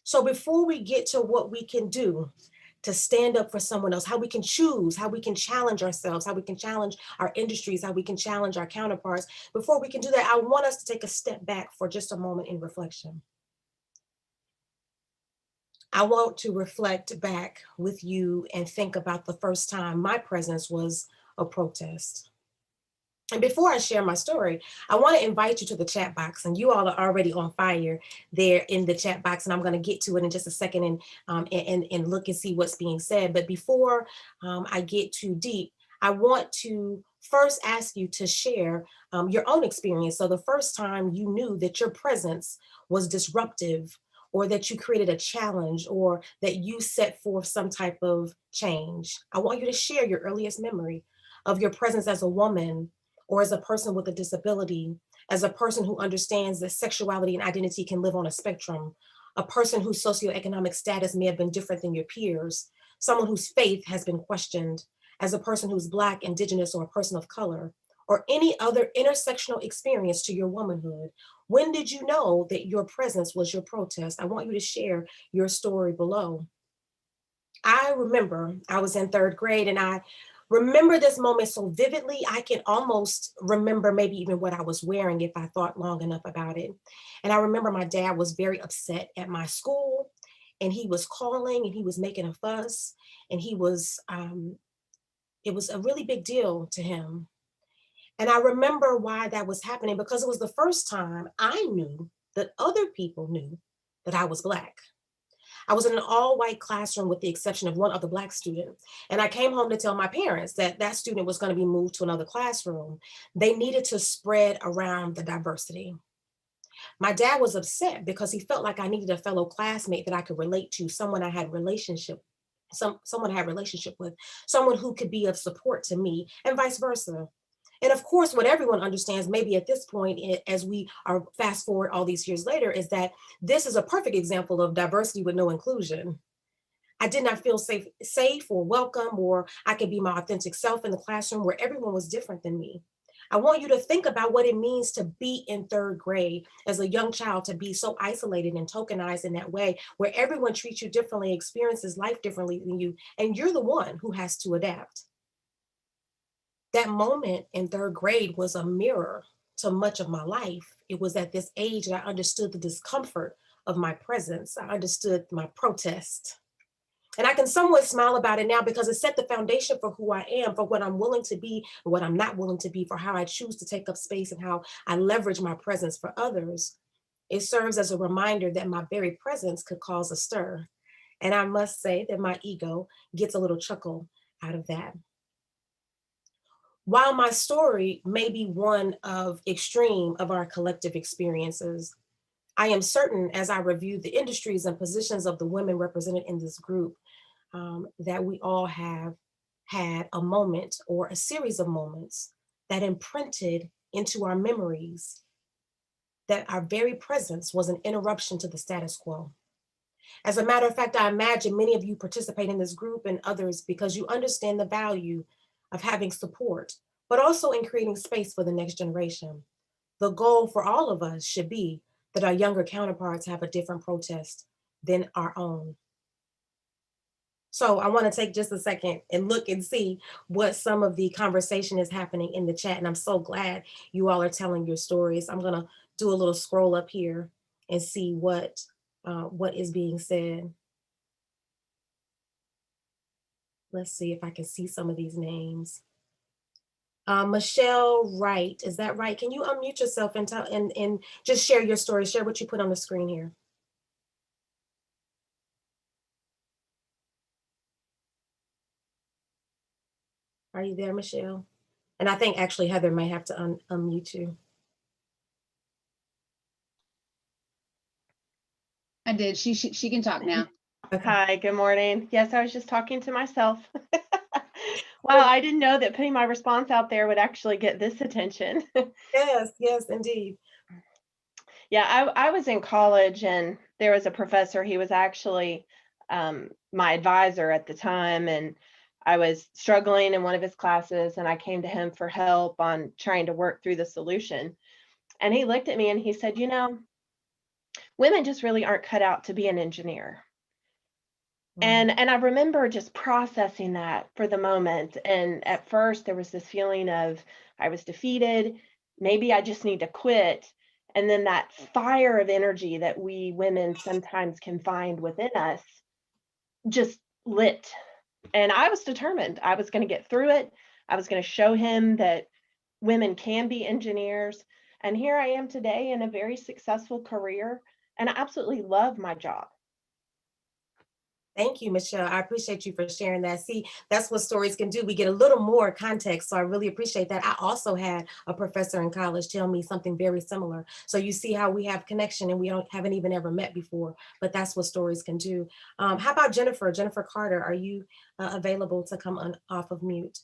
So before we get to what we can do to stand up for someone else, how we can choose, how we can challenge ourselves, how we can challenge our industries, how we can challenge our counterparts. Before we can do that, I want us to take a step back for just a moment in reflection. I want to reflect back with you and think about the first time my presence was a protest. And before I share my story, I want to invite you to the chat box, and you all are already on fire there in the chat box, and I'm going to get to it in just a second and look and see what's being said. But before I get too deep, I want to first ask you to share your own experience. So the first time you knew that your presence was disruptive, or that you created a challenge, or that you set forth some type of change. I want you to share your earliest memory of your presence as a woman, or as a person with a disability, as a person who understands that sexuality and identity can live on a spectrum, a person whose socioeconomic status may have been different than your peers, someone whose faith has been questioned, as a person who's Black, Indigenous, or a person of color, or any other intersectional experience to your womanhood. When did you know that your presence was your protest? I want you to share your story below. I remember I was in 3rd grade, and I remember this moment so vividly. I can almost remember maybe even what I was wearing if I thought long enough about it. And I remember my dad was very upset at my school, and he was calling and he was making a fuss, and he was, it was a really big deal to him. And I remember why that was happening, because it was the first time I knew that other people knew that I was Black. I was in an all-white classroom with the exception of one other Black student. And I came home to tell my parents that that student was going to be moved to another classroom. They needed to spread around the diversity. My dad was upset because he felt like I needed a fellow classmate that I could relate to, someone I had someone I had relationship with, someone who could be of support to me, and vice versa. And of course, what everyone understands, maybe at this point, as we are fast forward all these years later, is that this is a perfect example of diversity with no inclusion. I did not feel safe or welcome, or I could be my authentic self in the classroom where everyone was different than me. I want you to think about what it means to be in 3rd grade as a young child, to be so isolated and tokenized in that way, where everyone treats you differently, experiences life differently than you, and you're the one who has to adapt. That moment in 3rd grade was a mirror to much of my life. It was at this age that I understood the discomfort of my presence. I understood my protest. And I can somewhat smile about it now because it set the foundation for who I am, for what I'm willing to be and what I'm not willing to be, for how I choose to take up space and how I leverage my presence for others. It serves as a reminder that my very presence could cause a stir. And I must say that my ego gets a little chuckle out of that. While my story may be one of extreme of our collective experiences, I am certain, as I review the industries and positions of the women represented in this group, that we all have had a moment or a series of moments that imprinted into our memories that our very presence was an interruption to the status quo. As a matter of fact, I imagine many of you participate in this group and others because you understand the value of having support, but also in creating space for the next generation. The goal for all of us should be that our younger counterparts have a different protest than our own. So I want to take just a second and look and see what some of the conversation is happening in the chat. And I'm so glad you all are telling your stories. I'm going to do a little scroll up here and see what is being said. Let's see if I can see some of these names. Michelle Wright, is that right? Can you unmute yourself and just share your story, share what you put on the screen here? Are you there, Michelle? And I think actually Heather may have to unmute you.
I did. She can talk now.
Okay.
Hi, good morning. Yes, I was just talking to myself. Wow, I didn't know that putting my response out there would actually get this attention.
Yes, yes, indeed.
Yeah, I was in college and there was a professor, he was actually my advisor at the time, and I was struggling in one of his classes and I came to him for help on trying to work through the solution. And he looked at me and he said, you know, women just really aren't cut out to be an engineer. And I remember just processing that for the moment. And at first there was this feeling of I was defeated. Maybe I just need to quit. And then that fire of energy that we women sometimes can find within us just lit. And I was determined I was going to get through it. I was going to show him that women can be engineers. And here I am today in a very successful career. And I absolutely love my job.
Thank you, Michelle. I appreciate you for sharing that. See, that's what stories can do. We get a little more context. So I really appreciate that. I also had a professor in college tell me something very similar. So you see how we have connection and we haven't even ever met before, but that's what stories can do. How about Jennifer? Jennifer Carter, are you available to come off of mute?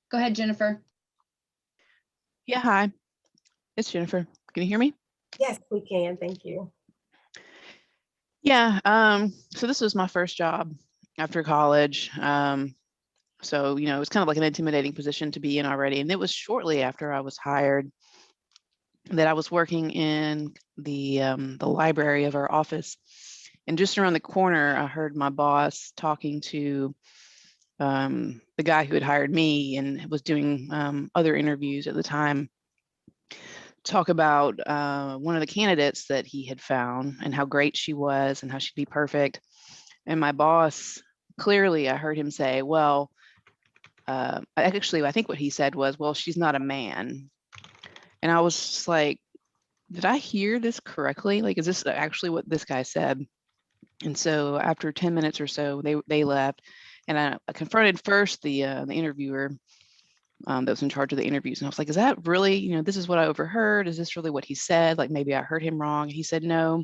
Go ahead, Jennifer.
Yeah, hi, it's Jennifer. Can you hear me?
Yes, we can. Thank you.
Yeah, so this was my first job after college. So, you know, it was kind of like an intimidating position to be in already. And it was shortly after I was hired that I was working in the library of our office. And just around the corner, I heard my boss talking to the guy who had hired me and was doing other interviews at the time, talk about one of the candidates that he had found and how great she was and how she'd be perfect. And my boss, clearly, I heard him say, well, actually, I think what he said was, well, she's not a man. And I was just like, did I hear this correctly? Like, is this actually what this guy said? And so after 10 minutes or so, they left. And I confronted first the interviewer that was in charge of the interviews. And I was like, is that really, you know, this is what I overheard. Is this really what he said? Like, maybe I heard him wrong. He said, no,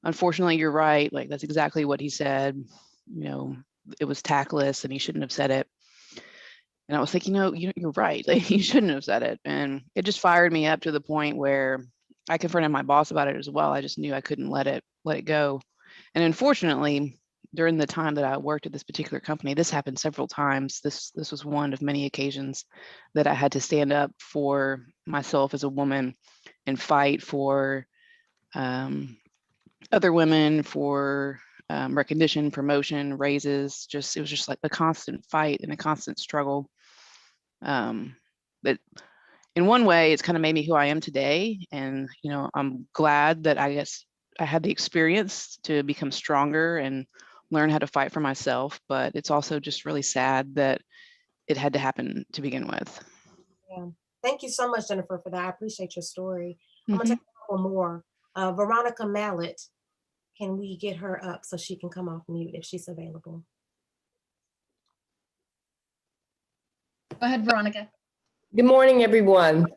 unfortunately, you're right. Like, that's exactly what he said. You know, it was tactless and he shouldn't have said it. And I was thinking, no, you're right. Like, you shouldn't have said it. And it just fired me up to the point where I confronted my boss about it as well. I just knew I couldn't let it go. And unfortunately, during the time that I worked at this particular company, this happened several times. This was one of many occasions that I had to stand up for myself as a woman and fight for other women, for recognition, promotion, raises. It was just like a constant fight and a constant struggle. But in one way, it's kind of made me who I am today. And, you know, I'm glad that I guess I had the experience to become stronger and learn how to fight for myself. But it's also just really sad that it had to happen to begin with.
Yeah. Thank you so much, Jennifer, for that. I appreciate your story. I'm gonna take a couple more. Veronica Mallet, can we get her up so she can come off mute if she's available?
Go ahead, Veronica.
Good morning, everyone.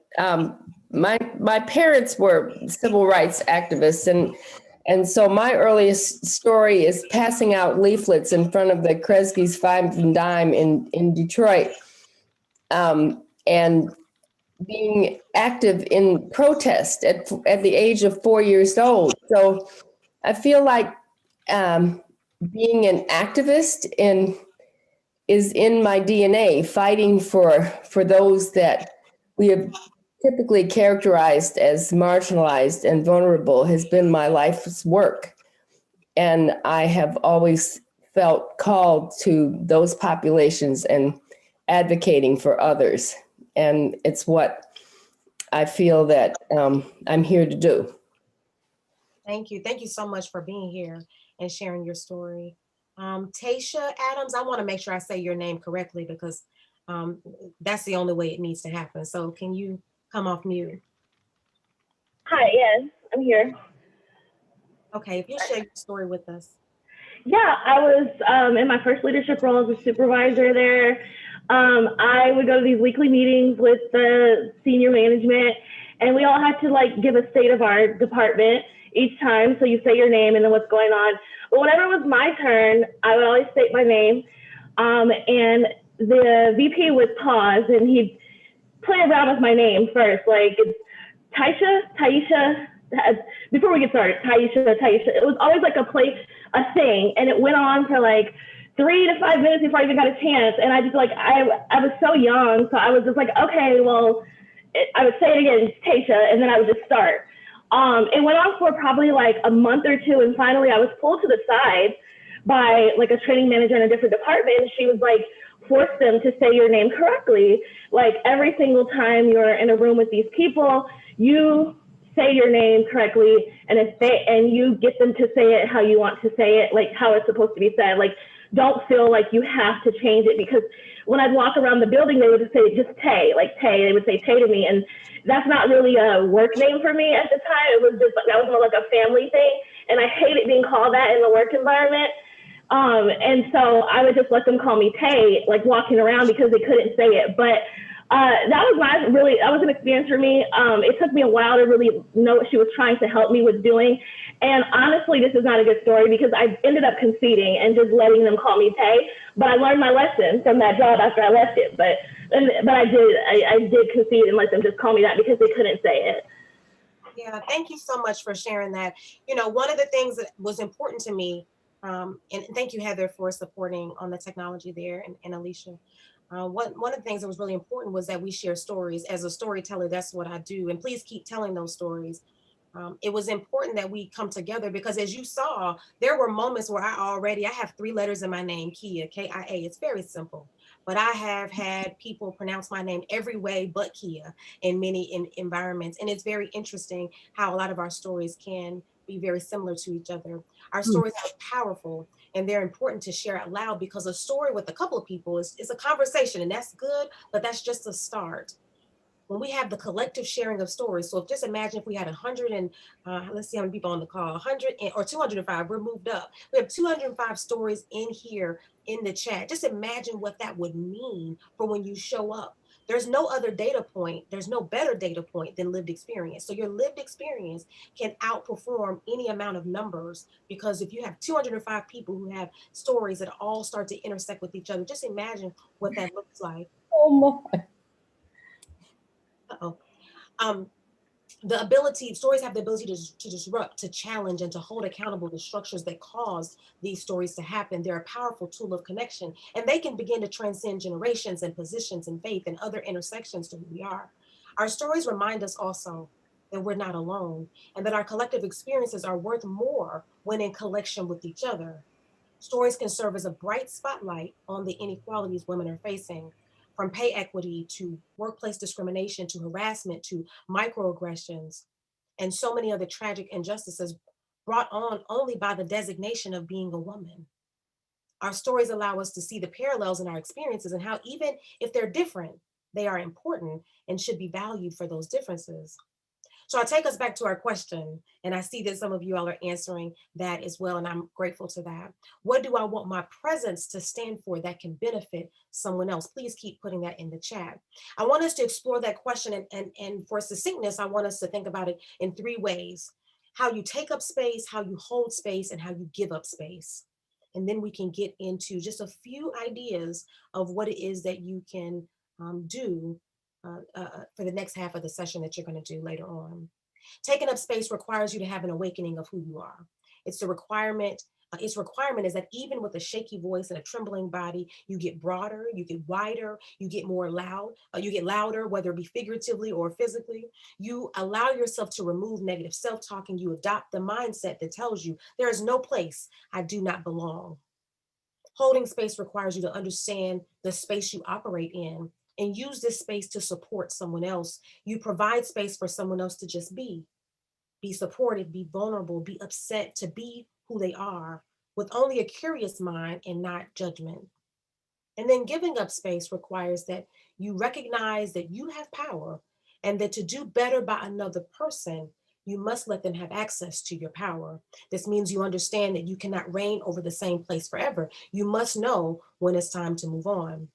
My parents were civil rights activists, and so my earliest story is passing out leaflets in front of the Kresge's Five and Dime in Detroit, and being active in protest at the age of 4 years old. So I feel like being an activist is in my DNA, fighting for those that we have typically characterized as marginalized and vulnerable has been my life's work. And I have always felt called to those populations and advocating for others. And it's what I feel that I'm here to do.
Thank you. Thank you so much for being here and sharing your story. Tasha Adams, I want to make sure I say your name correctly because that's the only way it needs to happen. So can you come off mute?
Hi, yes, I'm here.
Okay, if you share your story with us.
Yeah, I was in my first leadership role as a supervisor there. I would go to these weekly meetings with the senior management, and we all had to like give a state of our department each time. So you say your name and then what's going on. But whenever it was my turn, I would always state my name, and the VP would pause and he'd play around with my name first, like it's Taisha. Before we get started, Taisha. It was always like a thing, and it went on for like 3 to 5 minutes before I even got a chance. And I just like, I was so young. So I was just like, okay, well, I would say it again, Tasha, and then I would just start. It went on for probably like a month or two. And finally I was pulled to the side by like a training manager in a different department. And she was like, force them to say your name correctly. Like every single time you're in a room with these people, you say your name correctly, and you get them to say it how you want to say it, like how it's supposed to be said. Like, don't feel like you have to change it, because when I'd walk around the building, they would just say, just Tay, like Tay. They would say Tay to me, and that's not really a work name for me at the time. It was just, that was more like a family thing, and I hated being called that in the work environment. And so I would just let them call me Tay, like walking around, because they couldn't say it. But that was an experience for me. It took me a while to really know what she was trying to help me with doing. And honestly, this is not a good story, because I ended up conceding and just letting them call me Tay. But I learned my lesson from that job after I left it. But I did concede and let them just call me that, because they couldn't say it.
Yeah, thank you so much for sharing that. You know, one of the things that was important to me, and thank you, Heather, for supporting on the technology there, and Alicia. One of the things that was really important was that we share stories. As a storyteller, that's what I do. And please keep telling those stories. It was important that we come together, because as you saw, there were moments where I have 3 letters in my name, Kia, K-I-A. It's very simple. But I have had people pronounce my name every way but Kia in many environments. And it's very interesting how a lot of our stories can be very similar to each other. Our stories are powerful, and they're important to share out loud, because a story with a couple of people is a conversation, and that's good, but that's just a start. When we have the collective sharing of stories, so just imagine if we had 100 and let's see how many people on the call, 100 or 205, we're moved up. We have 205 stories in here in the chat. Just imagine what that would mean for when you show up. There's no other data point. There's no better data point than lived experience. So your lived experience can outperform any amount of numbers, because if you have 205 people who have stories that all start to intersect with each other, just imagine what that looks like.
Oh my.
Stories have the ability to disrupt, to challenge, and to hold accountable the structures that cause these stories to happen. They're a powerful tool of connection, and they can begin to transcend generations and positions and faith and other intersections to who we are. Our stories remind us also that we're not alone, and that our collective experiences are worth more when in collection with each other. Stories can serve as a bright spotlight on the inequalities women are facing, from pay equity to workplace discrimination to harassment to microaggressions, and so many other tragic injustices brought on only by the designation of being a woman. Our stories allow us to see the parallels in our experiences, and how, even if they're different, they are important and should be valued for those differences. So I'll take us back to our question, and I see that some of you all are answering that as well, and I'm grateful to that. What do I want my presence to stand for that can benefit someone else? Please keep putting that in the chat. I want us to explore that question, and for succinctness, I want us to think about it in 3 ways: how you take up space, how you hold space, and how you give up space. And then we can get into just a few ideas of what it is that you can do for the next half of the session that you're going to do later on. Taking up space requires you to have an awakening of who you are. It's the requirement. Its requirement is that even with a shaky voice and a trembling body, you get broader, you get wider, you get more loud, you get louder, whether it be figuratively or physically. You allow yourself to remove negative self-talk, and you adopt the mindset that tells you there is no place I do not belong. Holding space requires you to understand the space you operate in, and use this space to support someone else. You provide space for someone else to just be supported, be vulnerable, be upset, to be who they are, with only a curious mind and not judgment. And then giving up space requires that you recognize that you have power, and that to do better by another person, you must let them have access to your power. This means you understand that you cannot reign over the same place forever. You must know when it's time to move on.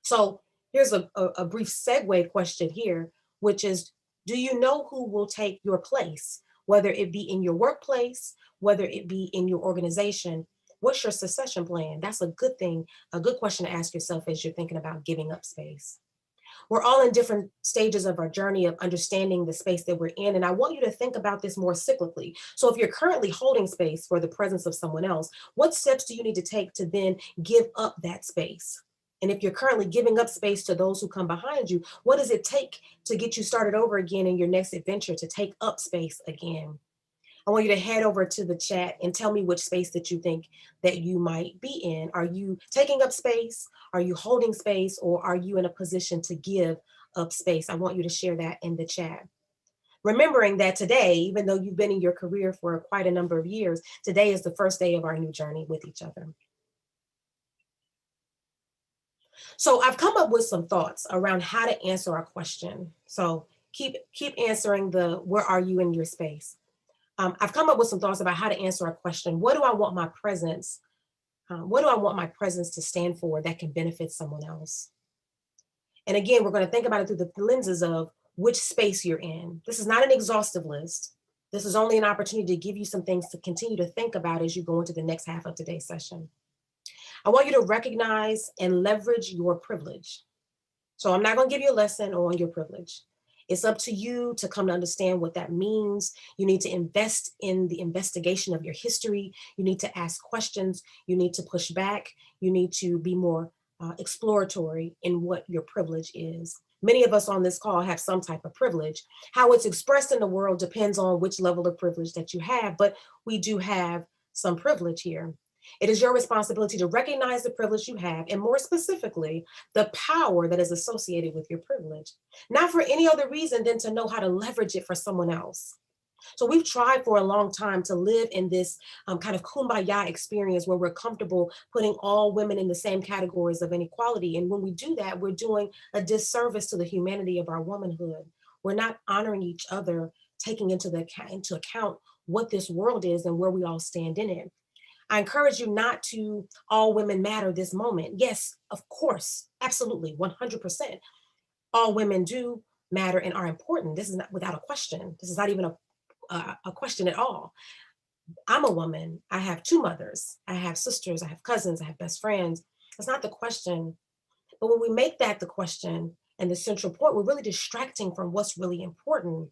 So here's a brief segue question here, which is, do you know who will take your place, whether it be in your workplace, whether it be in your organization? What's your succession plan? That's a good thing, a good question to ask yourself as you're thinking about giving up space. We're all in different stages of our journey of understanding the space that we're in. And I want you to think about this more cyclically. So if you're currently holding space for the presence of someone else, what steps do you need to take to then give up that space? And if you're currently giving up space to those who come behind you, what does it take to get you started over again in your next adventure to take up space again? I want you to head over to the chat and tell me which space that you think that you might be in. Are you taking up space? Are you holding space? Or are you in a position to give up space? I want you to share that in the chat. Remembering that today, even though you've been in your career for quite a number of years, today is the first day of our new journey with each other. So I've come up with some thoughts around how to answer our question. So keep answering the, where are you in your space? I've come up with some thoughts about how to answer our question. What do I want my presence? What do I want my presence to stand for that can benefit someone else? And again, we're going to think about it through the lenses of which space you're in. This is not an exhaustive list. This is only an opportunity to give you some things to continue to think about as you go into the next half of today's session. I want you to recognize and leverage your privilege. So I'm not going to give you a lesson on your privilege. It's up to you to come to understand what that means. You need to invest in the investigation of your history. You need to ask questions. You need to push back. You need to be more exploratory in what your privilege is. Many of us on this call have some type of privilege. How it's expressed in the world depends on which level of privilege that you have, but we do have some privilege here. It is your responsibility to recognize the privilege you have, and more specifically, the power that is associated with your privilege, not for any other reason than to know how to leverage it for someone else. So we've tried for a long time to live in this kind of kumbaya experience where we're comfortable putting all women in the same categories of inequality. And when we do that, we're doing a disservice to the humanity of our womanhood. We're not honoring each other, taking into account what this world is and where we all stand in it. I encourage you not to all women matter this moment. Yes, of course, absolutely, 100%. All women do matter and are important. This is not without a question. This is not even a question at all. I'm a woman. I have two mothers. I have sisters. I have cousins. I have best friends. That's not the question. But when we make that the question and the central point, we're really distracting from what's really important.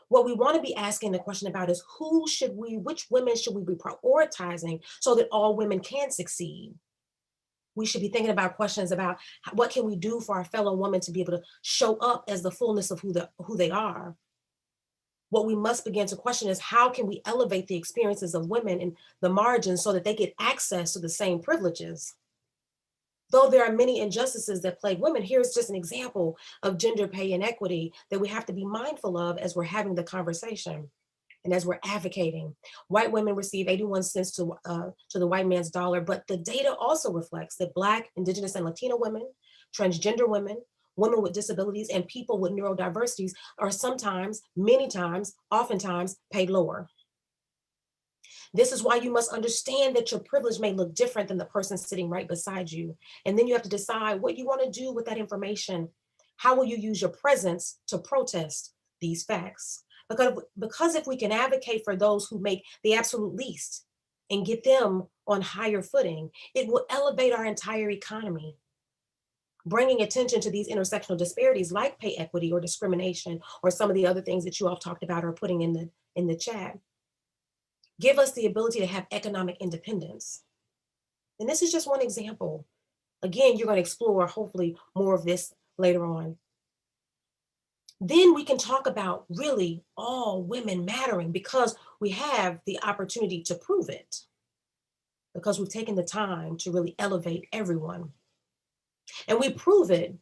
What we want to be asking the question about is which women should we be prioritizing so that all women can succeed? We should be thinking about questions about what can we do for our fellow women to be able to show up as the fullness of who they are. What we must begin to question is how can we elevate the experiences of women in the margins so that they get access to the same privileges? Though there are many injustices that plague women, here's just an example of gender pay inequity that we have to be mindful of as we're having the conversation and as we're advocating. White women receive 81 cents to the white man's dollar, but the data also reflects that Black, Indigenous, and Latino women, transgender women, women with disabilities, and people with neurodiversities are sometimes, many times, oftentimes paid lower. This is why you must understand that your privilege may look different than the person sitting right beside you. And then you have to decide what you want to do with that information. How will you use your presence to protest these facts? Because if we can advocate for those who make the absolute least and get them on higher footing, it will elevate our entire economy. Bringing attention to these intersectional disparities like pay equity or discrimination or some of the other things that you all talked about or putting in the chat. Give us the ability to have economic independence. And this is just one example. Again, you're going to explore hopefully more of this later on. Then we can talk about really all women mattering because we have the opportunity to prove it, because we've taken the time to really elevate everyone. And we prove it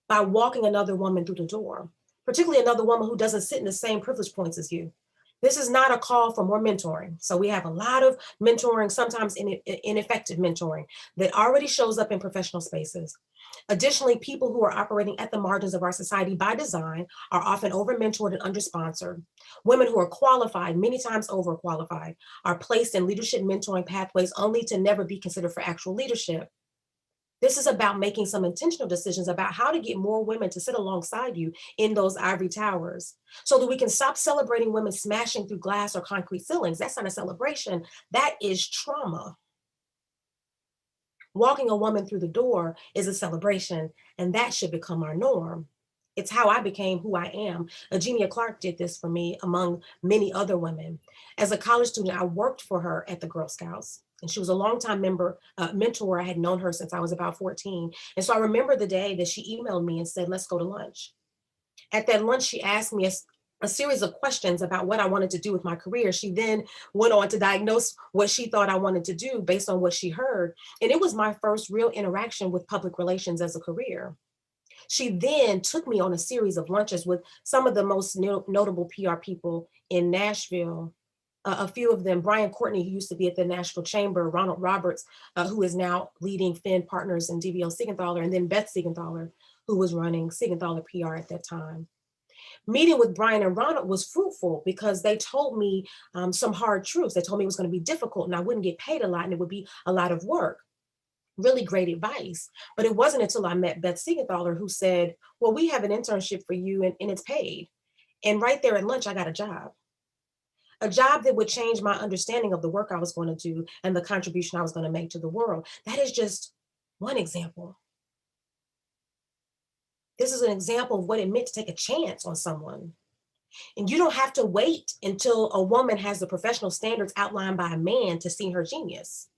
by walking another woman through the door, particularly another woman who doesn't sit in the same privilege points as you. This is not a call for more mentoring. So we have a lot of mentoring, sometimes ineffective mentoring that already shows up in professional spaces. Additionally, people who are operating at the margins of our society by design are often over-mentored and under-sponsored. Women who are qualified, many times overqualified, are placed in leadership mentoring pathways only to never be considered for actual leadership. This is about making some intentional decisions about how to get more women to sit alongside you in those ivory towers so that we can stop celebrating women smashing through glass or concrete ceilings. That's not a celebration, that is trauma. Walking a woman through the door is a celebration, and that should become our norm. It's how I became who I am. Eugenia Clark did this for me, among many other women. As a college student, I worked for her at the Girl Scouts, and she was a longtime mentor. I had known her since I was about 14. And so I remember the day that she emailed me and said, let's go to lunch. At that lunch, she asked me a series of questions about what I wanted to do with my career. She then went on to diagnose what she thought I wanted to do based on what she heard. And it was my first real interaction with public relations as a career. She then took me on a series of lunches with some of the most notable PR people in Nashville. A few of them, Brian Courtney, who used to be at the Nashville Chamber, Ronald Roberts, who is now leading Finn Partners and DVL Siegenthaler, and then Beth Siegenthaler, who was running Siegenthaler PR at that time. Meeting with Brian and Ronald was fruitful because they told me some hard truths. They told me it was going to be difficult and I wouldn't get paid a lot and it would be a lot of work. Really great advice. But it wasn't until I met Beth Siegenthaler who said, well, we have an internship for you and it's paid. And right there at lunch, I got a job that would change my understanding of the work I was going to do and the contribution I was going to make to the world. That is just one example. This is an example of what it meant to take a chance on someone. And you don't have to wait until a woman has the professional standards outlined by a man to see her genius.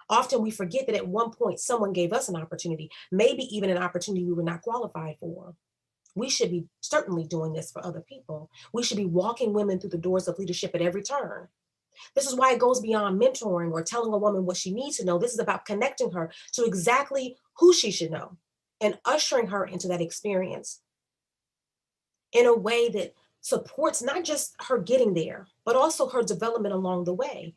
Often we forget that at one point someone gave us an opportunity, maybe even an opportunity we were not qualified for. We should be certainly doing this for other people. We should be walking women through the doors of leadership at every turn. This is why it goes beyond mentoring or telling a woman what she needs to know. This is about connecting her to exactly who she should know and ushering her into that experience in a way that supports not just her getting there, but also her development along the way.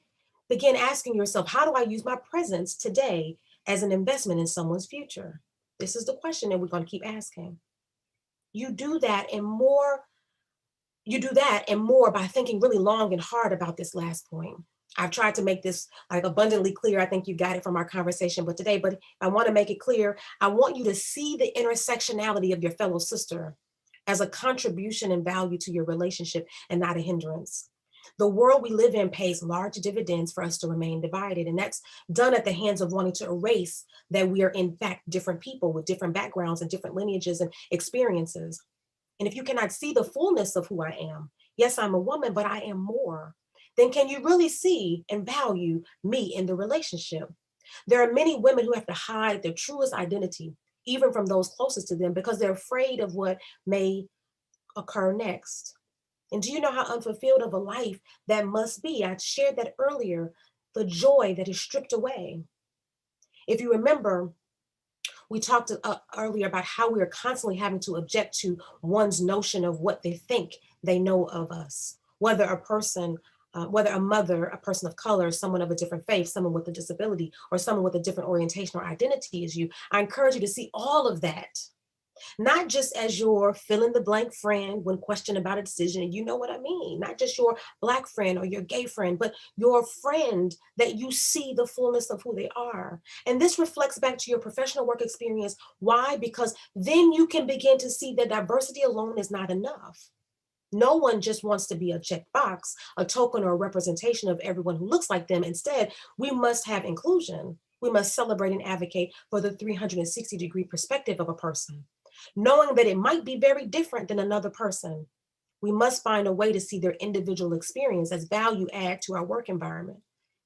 Begin asking yourself, how do I use my presence today as an investment in someone's future? This is the question that we're going to keep asking. You do that and more by thinking really long and hard about this last point. I've tried to make this like abundantly clear. I think you got it from our conversation, but I want to make it clear. I want you to see the intersectionality of your fellow sister as a contribution and value to your relationship and not a hindrance. The world we live in pays large dividends for us to remain divided, and that's done at the hands of wanting to erase that we are in fact different people with different backgrounds and different lineages and experiences. And if you cannot see the fullness of who I am, yes, I'm a woman, but I am more, then can you really see and value me in the relationship? There are many women who have to hide their truest identity, even from those closest to them, because they're afraid of what may occur next. And do you know how unfulfilled of a life that must be? I shared that earlier, the joy that is stripped away. If you remember, we talked earlier about how we are constantly having to object to one's notion of what they think they know of us, whether a mother, a person of color, someone of a different faith, someone with a disability, or someone with a different orientation or identity as you. I encourage you to see all of that, not just as your fill in the blank friend when questioned about a decision, and you know what I mean, not just your Black friend or your gay friend, but your friend that you see the fullness of who they are. And this reflects back to your professional work experience. Why? Because then you can begin to see that diversity alone is not enough. No one just wants to be a checkbox, a token or a representation of everyone who looks like them. Instead, we must have inclusion. We must celebrate and advocate for the 360-degree perspective of a person, knowing that it might be very different than another person. We must find a way to see their individual experience as value add to our work environment.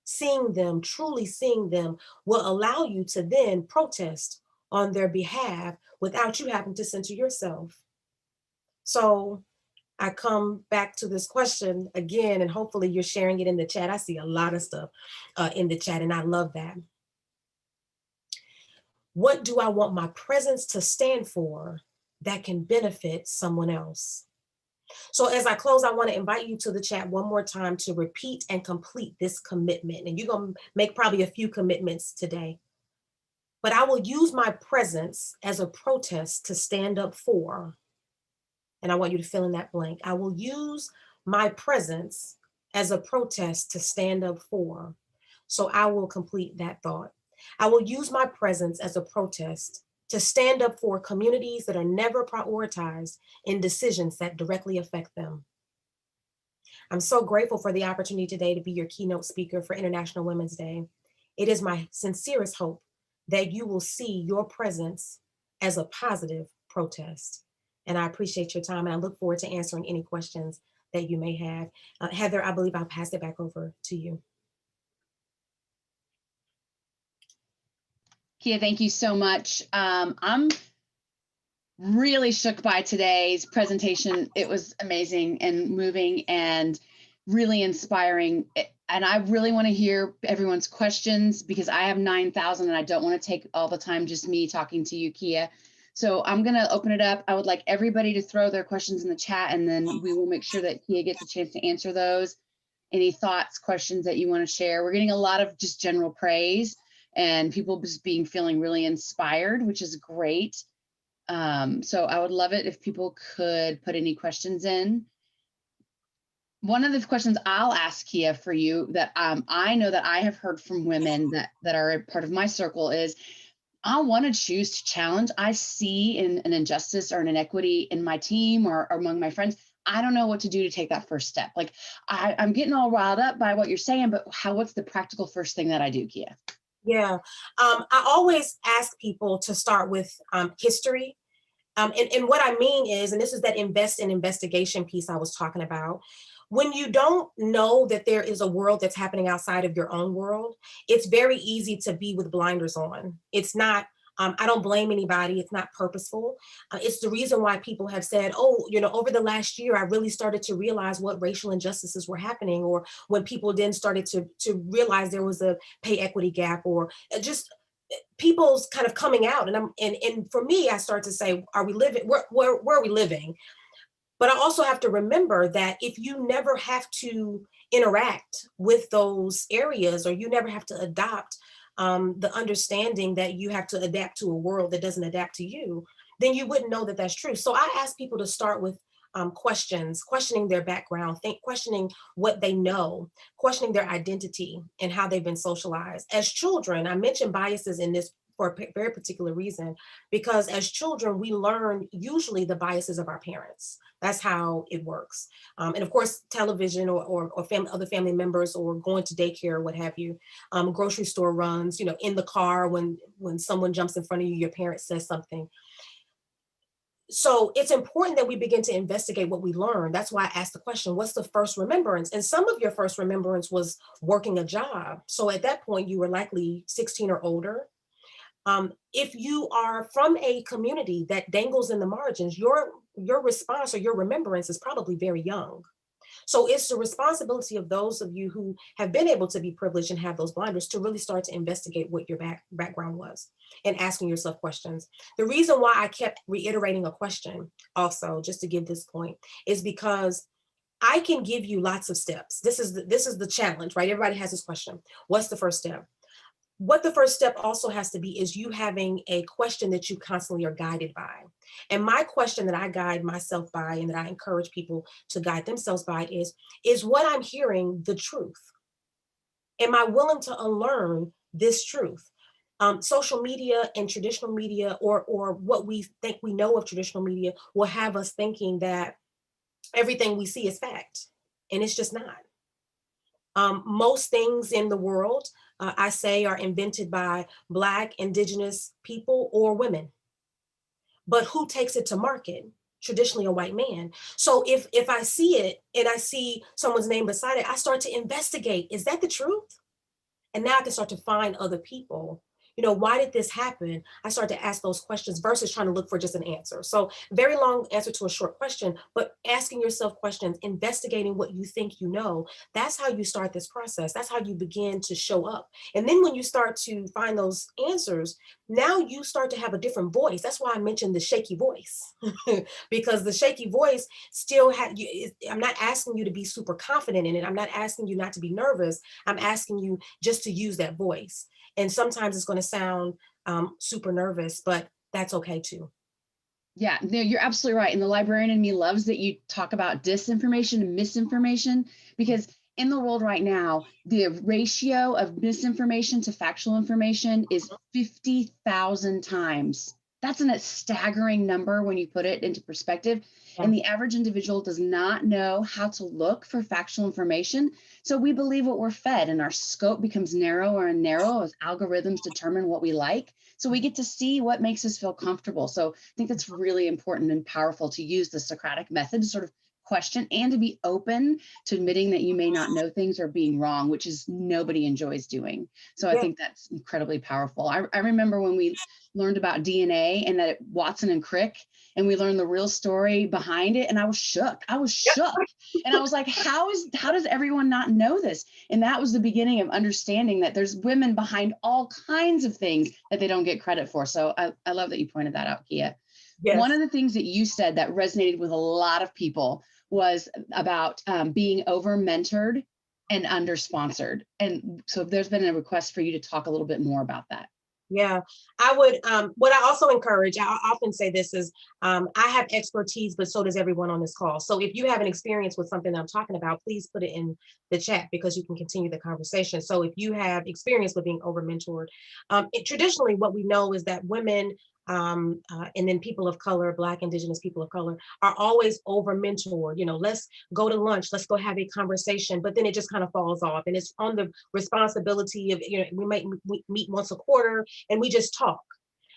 Seeing them, truly seeing them, will allow you to then protest on their behalf without you having to censor yourself. So I come back to this question again, and hopefully you're sharing it in the chat. I see a lot of stuff in the chat, and I love that. What do I want my presence to stand for that can benefit someone else? So as I close, I want to invite you to the chat one more time to repeat and complete this commitment. And you're going to make probably a few commitments today. But I will use my presence as a protest to stand up for. And I want you to fill in that blank. I will use my presence as a protest to stand up for. So I will complete that thought. I will use my presence as a protest to stand up for communities that are never prioritized in decisions that directly affect them. I'm so grateful for the opportunity today to be your keynote speaker for International Women's Day. It is my sincerest hope that you will see your presence as a positive protest. And I appreciate your time, and I look forward to answering any questions that you may have. Heather, I believe I'll pass it back over to you.
Kia, thank you so much. I'm really shook by today's presentation. It was amazing and moving and really inspiring. And I really want to hear everyone's questions because I have 9,000 and I don't want to take all the time just me talking to you, Kia. So I'm going to open it up. I would like everybody to throw their questions in the chat, and then we will make sure that Kia gets a chance to answer those. Any thoughts, questions that you want to share? We're getting a lot of just general praise and people just feeling really inspired, which is great. So I would love it if people could put any questions in. One of the questions I'll ask Kia for you that I know that I have heard from women that are a part of my circle is, I want to choose to challenge. I see an injustice or an inequity in my team or among my friends. I don't know what to do to take that first step. Like I'm getting all riled up by what you're saying, but what's the practical first thing that I do, Kia?
Yeah, I always ask people to start with history. And what I mean is, and this is that invest in investigation piece I was talking about. When you don't know that there is a world that's happening outside of your own world, it's very easy to be with blinders on. It's not, I don't blame anybody. It's not purposeful. It's the reason why people have said, oh, over the last year, I really started to realize what racial injustices were happening, or when people then started to realize there was a pay equity gap, or just people's kind of coming out. And for me, I start to say, are we living, where are we living? But I also have to remember that if you never have to interact with those areas, or you never have to adopt the understanding that you have to adapt to a world that doesn't adapt to you, then you wouldn't know that that's true. So I ask people to start with questioning their background, questioning what they know, questioning their identity and how they've been socialized. As children, I mentioned biases in this for a very particular reason, because as children, we learn usually the biases of our parents. That's how it works. And of course, television or other family members, or going to daycare or what have you, grocery store runs, in the car, when someone jumps in front of you, your parent says something. So it's important that we begin to investigate what we learn. That's why I asked the question, what's the first remembrance? And some of your first remembrance was working a job. So at that point, you were likely 16 or older. If you are from a community that dangles in the margins, your response or your remembrance is probably very young. So it's the responsibility of those of you who have been able to be privileged and have those blinders to really start to investigate what your background was and asking yourself questions. The reason why I kept reiterating a question also, just to give this point, is because I can give you lots of steps. This is the challenge, right? Everybody has this question. What's the first step? What the first step also has to be is you having a question that you constantly are guided by. And my question that I guide myself by, and that I encourage people to guide themselves by, is what I'm hearing the truth? Am I willing to unlearn this truth? Social media and traditional media, or what we think we know of traditional media, will have us thinking that everything we see is fact, and it's just not. Most things in the world, I say, are invented by Black, Indigenous people, or women. But who takes it to market? Traditionally a white man. So if I see it and I see someone's name beside it, I start to investigate, is that the truth? And now I can start to find other people. Why did this happen? I start to ask those questions versus trying to look for just an answer. So very long answer to a short question, but asking yourself questions, investigating what you think you know, that's how you start this process. That's how you begin to show up. And then when you start to find those answers, now you start to have a different voice. That's why I mentioned the shaky voice, because the shaky voice still I'm not asking you to be super confident in it. I'm not asking you not to be nervous. I'm asking you just to use that voice. And sometimes it's going to sound super nervous, but that's okay too.
Yeah, no, you're absolutely right. And the librarian in me loves that you talk about disinformation and misinformation, because in the world right now, the ratio of misinformation to factual information is 50,000 times That's a staggering number when you put it into perspective. And the average individual does not know how to look for factual information. So we believe what we're fed, and our scope becomes narrower and narrower as algorithms determine what we like. So we get to see what makes us feel comfortable. So I think that's really important and powerful to use the Socratic method to sort of question and to be open to admitting that you may not know things or being wrong, which is nobody enjoys doing. So I think that's incredibly powerful. I remember when we learned about DNA and that Watson and Crick, and we learned the real story behind it, and I was shook. And I was like, how does everyone not know this? And that was the beginning of understanding that there's women behind all kinds of things that they don't get credit for. So I love that you pointed that out, Kia. Yes. One of the things that you said that resonated with a lot of people was about being over-mentored and under-sponsored. And so there's been a request for you to talk a little bit more about that.
Yeah, I would, what I also encourage, I often say this is, I have expertise, but so does everyone on this call. So if you have an experience with something that I'm talking about, please put it in the chat because you can continue the conversation. So if you have experience with being over-mentored, traditionally what we know is that women, and then people of color, Black, Indigenous people of color, are always over-mentored. You know, let's go to lunch, let's go have a conversation, but then it just kind of falls off. And it's on the responsibility of, you know, we might meet once a quarter and we just talk.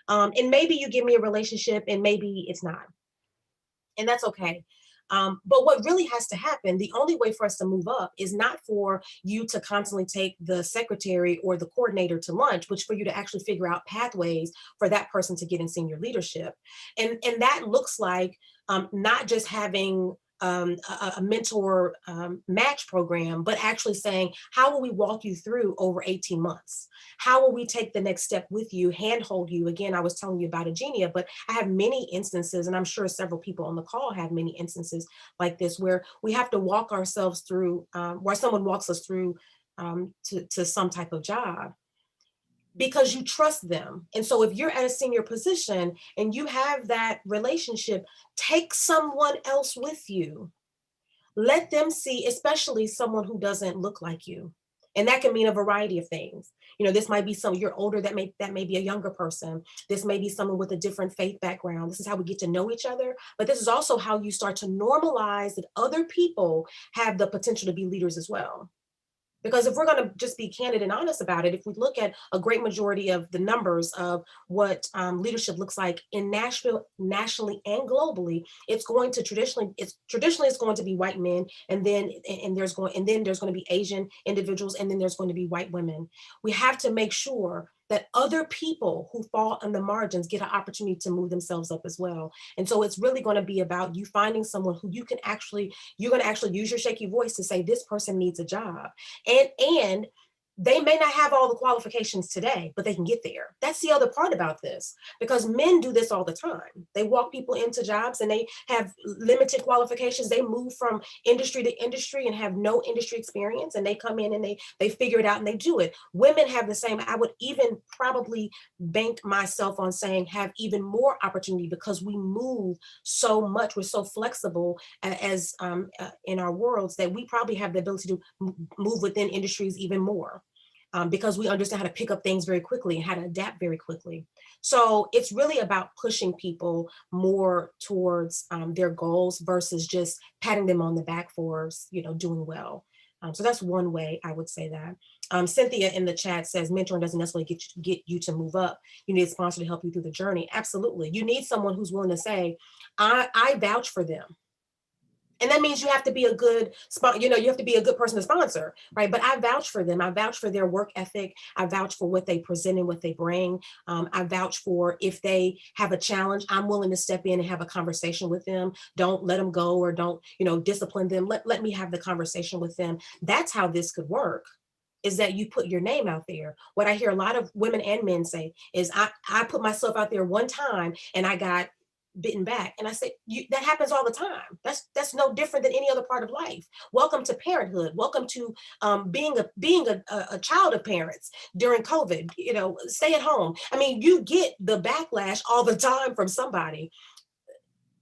And maybe you give me a relationship and maybe it's not. And that's okay. But what really has to happen, the only way for us to move up is not for you to constantly take the secretary or the coordinator to lunch, but for you to actually figure out pathways for that person to get in senior leadership. And that looks like not just having a mentor match program, but actually saying, how will we walk you through over 18 months? How will we take the next step with you, handhold you? Again, I was telling you about Eugenia, but I have many instances, and I'm sure several people on the call have many instances like this, where we have to walk ourselves through, where someone walks us through to some type of job, because you trust them. And so if you're at a senior position and you have that relationship, take someone else with you. Let them see, especially someone who doesn't look like you. And that can mean a variety of things. You know, this might be you're older, that may be a younger person. This may be someone with a different faith background. This is how we get to know each other. But this is also how you start to normalize that other people have the potential to be leaders as well. Because if we're going to just be candid and honest about it, if we look at a great majority of the numbers of what leadership looks like in Nashville, nationally and globally, it's going to traditionally it's going to be white men, and then there's going to be Asian individuals, and then there's going to be white women. We have to make sure that other people who fall on the margins get an opportunity to move themselves up as well. And so it's really going to be about you finding someone who you're going to actually use your shaky voice to say, this person needs a job. And they may not have all the qualifications today, but they can get there. That's the other part about this, because men do this all the time. They walk people into jobs and they have limited qualifications. They move from industry to industry and have no industry experience, and they come in and they figure it out and they do it. Women have the same. I would even probably bank myself on saying have even more opportunity, because we move so much. We're so flexible as in our worlds that we probably have the ability to move within industries even more. Because we understand how to pick up things very quickly and how to adapt very quickly. So it's really about pushing people more towards their goals versus just patting them on the back for, doing well. So that's one way I would say that. Cynthia in the chat says mentoring doesn't necessarily get you to move up. You need a sponsor to help you through the journey. Absolutely. You need someone who's willing to say, I vouch for them. And that means you have to be a good you have to be a good person to sponsor, right? But I vouch for them. I vouch for their work ethic. I vouch for what they present and what they bring. I vouch for if they have a challenge, I'm willing to step in and have a conversation with them. Don't let them go, or don't, discipline them. Let me have the conversation with them. That's how this could work, is that you put your name out there. What I hear a lot of women and men say is, I put myself out there one time and I got bitten back. And I say, that happens all the time. That's no different than any other part of life. Welcome to parenthood. Welcome to being a child of parents during COVID. Stay at home. I mean, you get the backlash all the time from somebody.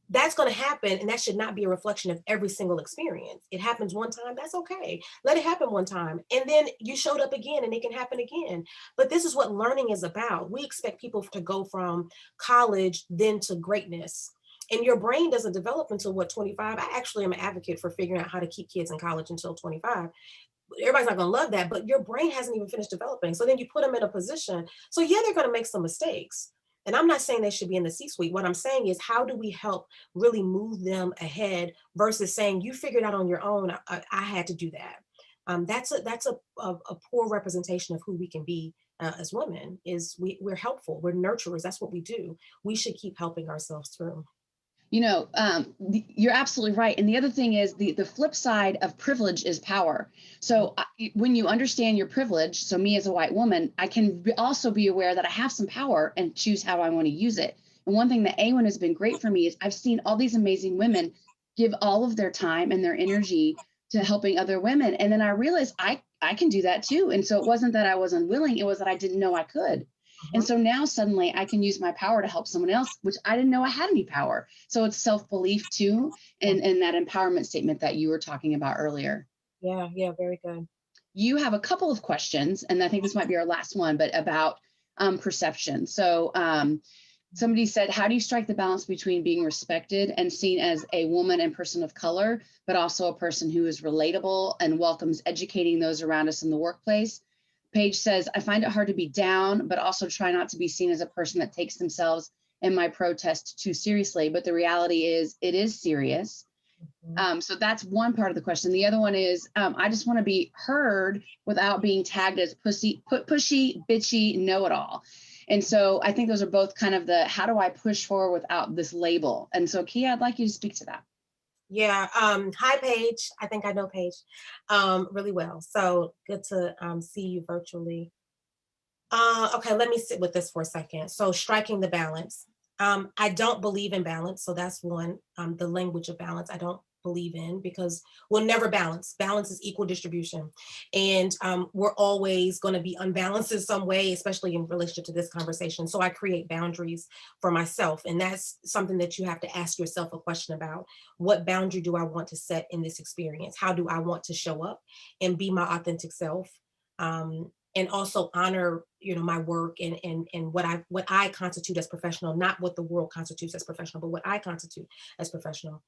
that's going to happen, and that should not be a reflection of every single experience. It happens one time, that's okay. Let it happen one time, and then you showed up again, and it can happen again. But this is what learning is about. We expect people to go from college then to greatness, and your brain doesn't develop until what, 25? I actually am an advocate for figuring out how to keep kids in college until 25. Everybody's not going to love that, but your brain hasn't even finished developing. So then you put them in a position. So yeah, they're going to make some mistakes. And I'm not saying they should be in the C-suite. What I'm saying is, how do we help really move them ahead versus saying, you figured out on your own, I had to do that. That's a poor representation of who we can be as women. Is we're helpful, we're nurturers. That's what we do. We should keep helping ourselves through.
You know, you're absolutely right. And the other thing is the flip side of privilege is power. So when you understand your privilege, so me as a white woman, I can also be aware that I have some power and choose how I want to use it. And one thing that A1 has been great for me is I've seen all these amazing women give all of their time and their energy to helping other women. And then I realized I can do that too. And so it wasn't that I was unwilling, it was that I didn't know I could. And so now suddenly I can use my power to help someone else, which I didn't know I had any power. So it's self-belief too, and that empowerment statement that you were talking about earlier.
Yeah, very good.
You have a couple of questions, and I think this might be our last one, but about perception. So somebody said, how do you strike the balance between being respected and seen as a woman and person of color, but also a person who is relatable and welcomes educating those around us in the workplace? Paige says, I find it hard to be down, but also try not to be seen as a person that takes themselves and my protest too seriously. But the reality is, it is serious. So that's one part of the question. The other one is, I just want to be heard without being tagged as pushy, bitchy, know-it-all. And so I think those are both kind of the, how do I push forward without this label? And so Kia, I'd like you to speak to that.
Yeah. Hi, Paige. I think I know Paige really well. So good to see you virtually. Okay, let me sit with this for a second. So striking the balance. I don't believe in balance. So that's one, the language of balance I don't believe in, because we'll never balance. Balance is equal distribution. And we're always going to be unbalanced in some way, especially in relationship to this conversation. So I create boundaries for myself. And that's something that you have to ask yourself a question about. What boundary do I want to set in this experience? How do I want to show up and be my authentic self? And also honor, my work and what I constitute as professional, not what the world constitutes as professional, but what I constitute as professional.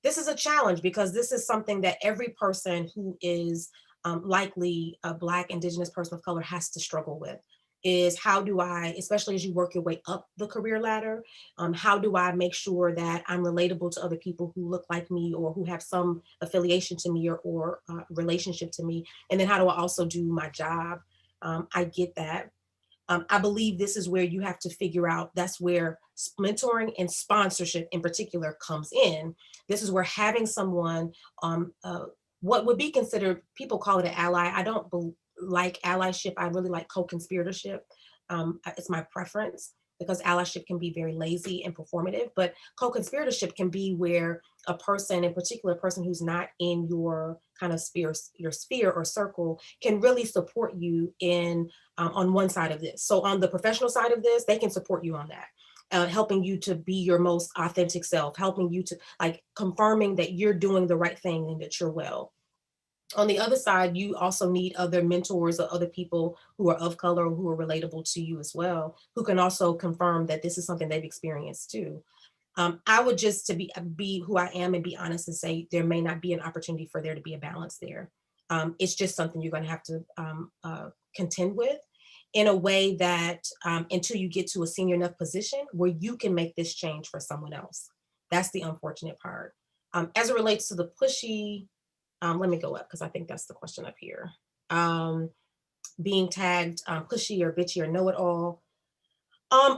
This is a challenge because this is something that every person who is likely a Black, Indigenous person of color has to struggle with. Is how do I, especially as you work your way up the career ladder, how do I make sure that I'm relatable to other people who look like me or who have some affiliation to me or relationship to me? And then how do I also do my job? I get that. I believe this is where you have to figure out, that's where mentoring and sponsorship in particular comes in. This is where having someone, what would be considered, people call it an ally. I don't like allyship. I really like co-conspiratorship. It's my preference because allyship can be very lazy and performative, but co-conspiratorship can be where a person, in particular, a person who's not in your kind of your sphere or circle, can really support you in on one side of this. So on the professional side of this, they can support you on that, helping you to be your most authentic self, helping you to confirming that you're doing the right thing and that you're well. On the other side, you also need other mentors or other people who are of color or who are relatable to you as well, who can also confirm that this is something they've experienced too. I would just to be who I am and be honest and say there may not be an opportunity for there to be a balance there. It's just something you're going to have to contend with in a way that until you get to a senior enough position where you can make this change for someone else. That's the unfortunate part. As it relates to the pushy, let me go up because I think that's the question up here. Being tagged pushy or bitchy or know-it-all.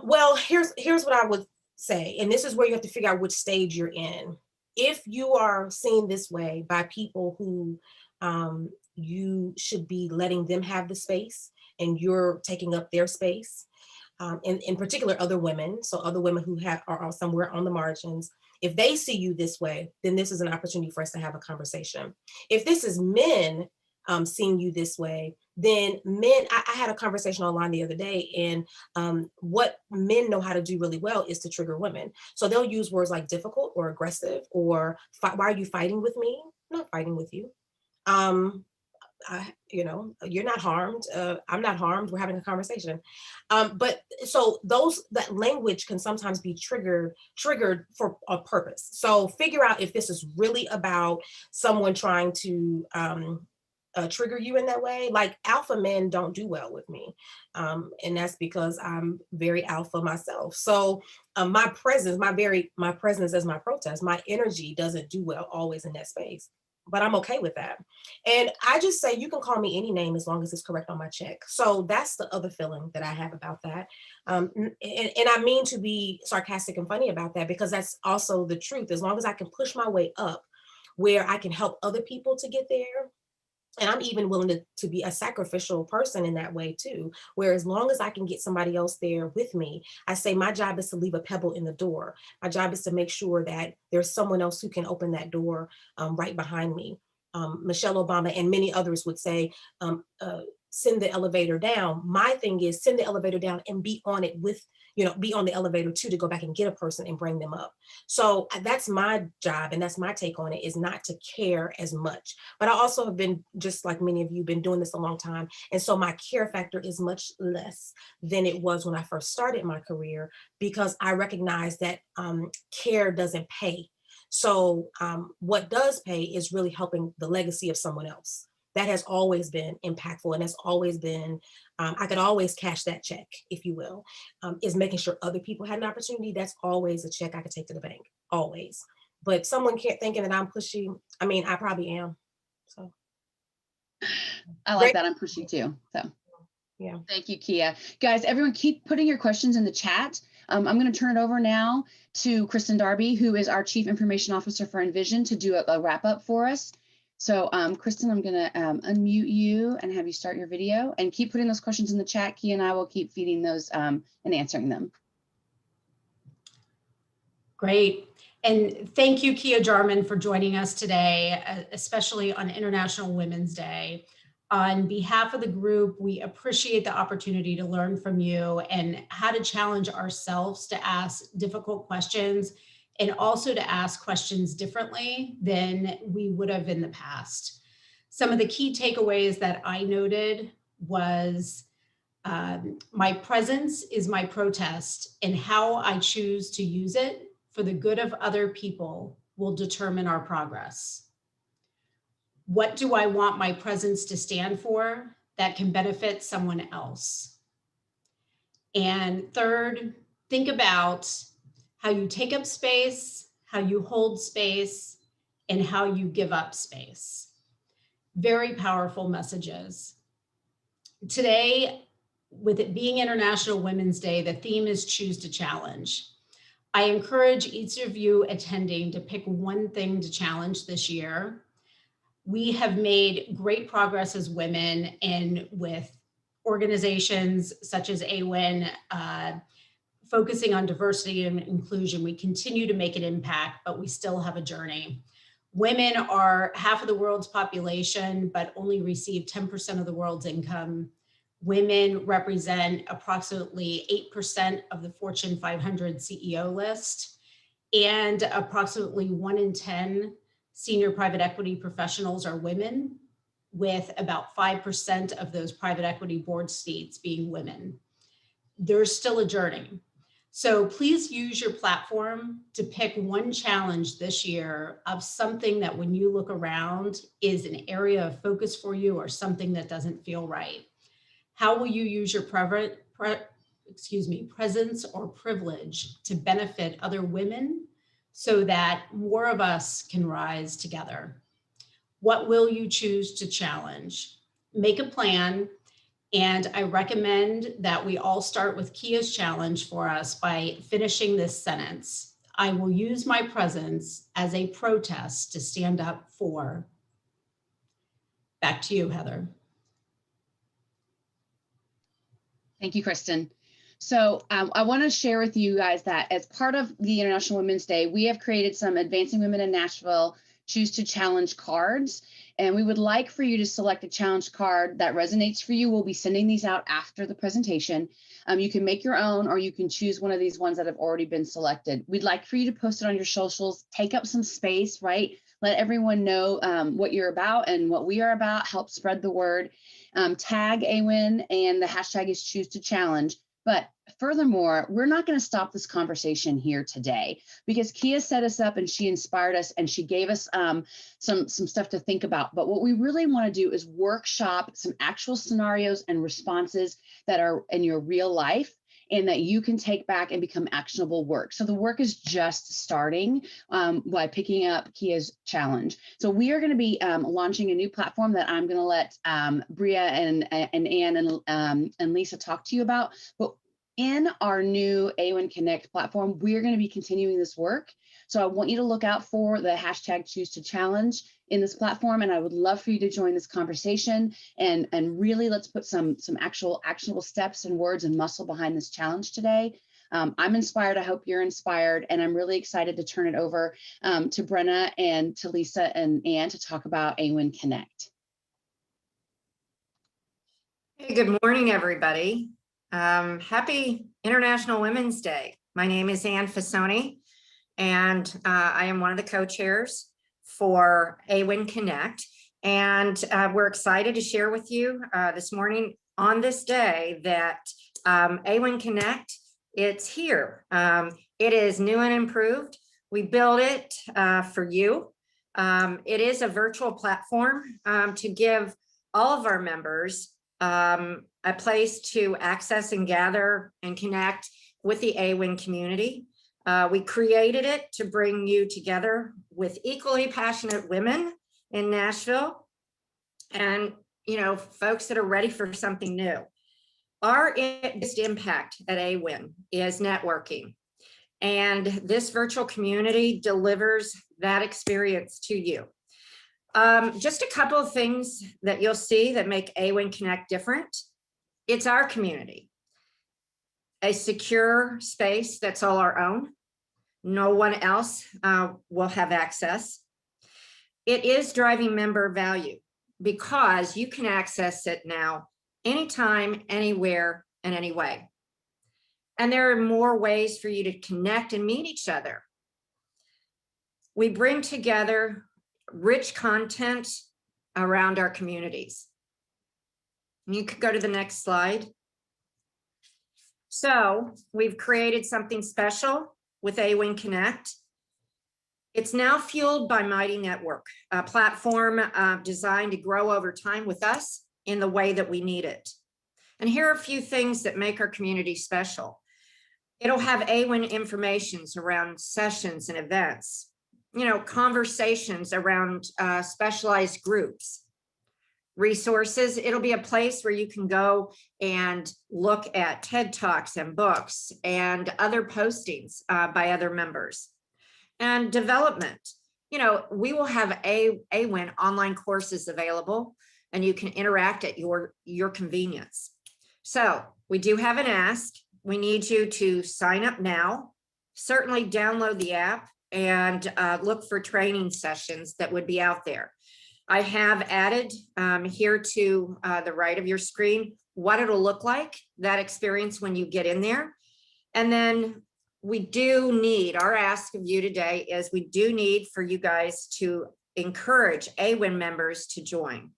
Well, here's what I would say, and this is where you have to figure out which stage you're in. If you are seen this way by people who you should be letting them have the space and you're taking up their space, in particular other women, so other women who are somewhere on the margins, if they see you this way, then this is an opportunity for us to have a conversation. If this is men seeing you this way, then men, I had a conversation online the other day, and what men know how to do really well is to trigger women. So they'll use words like difficult or aggressive or why are you fighting with me? I'm not fighting with you. You're not harmed. I'm not harmed. We're having a conversation. But so that language can sometimes be triggered for a purpose. So figure out if this is really about someone trying to trigger you in that way. Like alpha men don't do well with me. And that's because I'm very alpha myself. So my presence as my protest, my energy doesn't do well always in that space. But I'm okay with that. And I just say, you can call me any name as long as it's correct on my check. So that's the other feeling that I have about that. And I mean to be sarcastic and funny about that, because that's also the truth. As long as I can push my way up where I can help other people to get there, and I'm even willing to be a sacrificial person in that way too, where as long as I can get somebody else there with me, I say my job is to leave a pebble in the door. My job is to make sure that there's someone else who can open that door right behind me. Michelle Obama and many others would say, send the elevator down. My thing is send the elevator down and be on it with, be on the elevator too, to go back and get a person and bring them up. So that's my job, and that's my take on it, is not to care as much. But I also have been, just like many of you, been doing this a long time. And so my care factor is much less than it was when I first started my career, because I recognize that care doesn't pay. So what does pay is really helping the legacy of someone else. That has always been impactful, and that's always been, I could always cash that check, if you will, is making sure other people had an opportunity. That's always a check I could take to the bank, always. But someone can't thinking that I'm pushy. I mean, I probably am. So
I like that. I'm pushy too. So
yeah.
Thank you, Kia. Guys, everyone keep putting your questions in the chat. I'm going to turn it over now to Kristen Darby, who is our Chief Information Officer for Envision, to do a wrap up for us. So Kristen, I'm going to unmute you and have you start your video, and keep putting those questions in the chat. Kia and I will keep feeding those and answering them.
Great. And thank you, Kia Jarmon, for joining us today, especially on International Women's Day. On behalf of the group, we appreciate the opportunity to learn from you and how to challenge ourselves to ask difficult questions, and also to ask questions differently than we would have in the past. Some of the key takeaways that I noted was my presence is my protest, and how I choose to use it for the good of other people will determine our progress. What do I want my presence to stand for that can benefit someone else? And third, think about how you take up space, how you hold space, and how you give up space. Very powerful messages. Today, with it being International Women's Day, the theme is Choose to Challenge. I encourage each of you attending to pick one thing to challenge this year. We have made great progress as women, and with organizations such as AWIN, focusing on diversity and inclusion, we continue to make an impact, but we still have a journey. Women are half of the world's population, but only receive 10% of the world's income. Women represent approximately 8% of the Fortune 500 CEO list, and approximately 1 in 10 senior private equity professionals are women, with about 5% of those private equity board seats being women. There's still a journey. So please use your platform to pick one challenge this year of something that, when you look around, is an area of focus for you, or something that doesn't feel right. How will you use your presence or privilege to benefit other women, so that more of us can rise together? What will you choose to challenge? Make a plan, and I recommend that we all start with Kia's challenge for us by finishing this sentence. I will use my presence as a protest to stand up for. Back to you, Heather.
Thank you, Kristen. So I want to share with you guys that as part of the International Women's Day, we have created some Advancing Women in Nashville Choose to Challenge cards. And we would like for you to select a challenge card that resonates for you. We'll be sending these out after the presentation. You can make your own, or you can choose one of these ones that have already been selected. We'd like for you to post it on your socials, take up some space, right? Let everyone know what you're about and what we are about, help spread the word. Tag AWIN, and the hashtag is ChooseToChallenge. But furthermore, we're not going to stop this conversation here today, because Kia set us up and she inspired us and she gave us some stuff to think about. But what we really want to do is workshop some actual scenarios and responses that are in your real life and that you can take back and become actionable work. So the work is just starting by picking up Kia's challenge. So we are going to be launching a new platform that I'm going to let Bria and Ann and Lisa talk to you about. But in our new AWIN Connect platform, we're going to be continuing this work. So I want you to look out for the hashtag ChooseToChallenge in this platform. And I would love for you to join this conversation and really let's put some actual actionable steps and words and muscle behind this challenge today. I'm inspired. I hope you're inspired. And I'm really excited to turn it over to Brenna and to Lisa and Ann to talk about AWIN Connect.
Hey, good morning, everybody. Happy International Women's Day. My name is Ann Fasoni, and I am one of the co-chairs for AWIN Connect. And we're excited to share with you this morning on this day that AWIN Connect, it's here. It is new and improved. We built it for you. It is a virtual platform to give all of our members a place to access and gather and connect with the AWIN community. We created it to bring you together with equally passionate women in Nashville and, you know, folks that are ready for something new. Our biggest impact at AWIN is networking, and this virtual community delivers that experience to you. Just a couple of things that you'll see that make AWIN Connect different. It's our community, a secure space that's all our own. No one else will have access. It is driving member value because you can access it now anytime, anywhere, and any way. And there are more ways for you to connect and meet each other. We bring together rich content around our communities. You could go to the next slide. So we've created something special with AWIN Connect. It's now fueled by Mighty Network, a platform designed to grow over time with us in the way that we need it. And here are a few things that make our community special. It'll have AWIN informations around sessions and events, you know, conversations around specialized groups, resources. It'll be a place where you can go and look at TED Talks and books and other postings by other members. And development, you know, we will have AWIN online courses available and you can interact at your convenience. So we do have an ask. We need you to sign up now, certainly download the app and look for training sessions that would be out there. I have added here to the right of your screen what it'll look like, that experience when you get in there. And then we do need, our ask of you today is we do need for you guys to encourage AWIN members to join.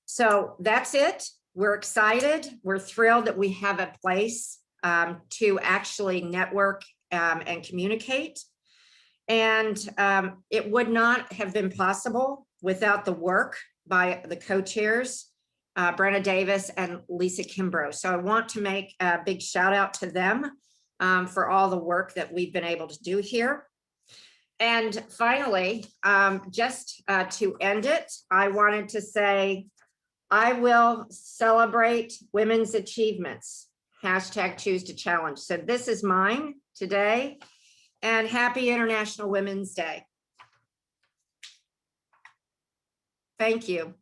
So that's it. We're excited. We're thrilled that we have a place to actually network and communicate. And it would not have been possible without the work by the co-chairs, Brenna Davis and Lisa Kimbrough. So I want to make a big shout out to them for all the work that we've been able to do here. And finally, just to end it, I wanted to say, I will celebrate women's achievements, hashtag ChooseToChallenge. So this is mine today. And happy International Women's Day. Thank you.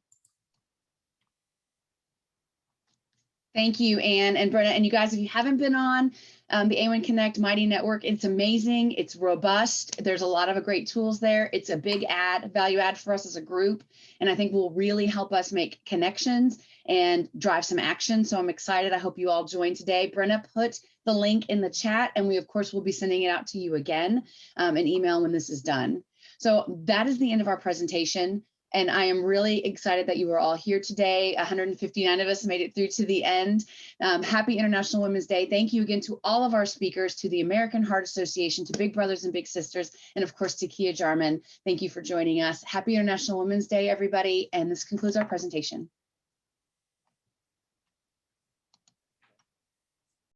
Thank you, Anne and Brenna. And you guys, if you haven't been on the A1 Connect Mighty Network, it's amazing. It's robust. There's a lot of great tools there. It's a big value add for us as a group. And I think will really help us make connections and drive some action. So I'm excited. I hope you all join today. Brenna put the link in the chat, and we, of course, will be sending it out to you again, an email when this is done. So that is the end of our presentation. And I am really excited that you were all here today. 159 of us made it through to the end. Happy International Women's Day. Thank you again to all of our speakers, to the American Heart Association, to Big Brothers and Big Sisters, and of course to Kia Jarmon. Thank you for joining us. Happy International Women's Day, everybody. And this concludes our presentation.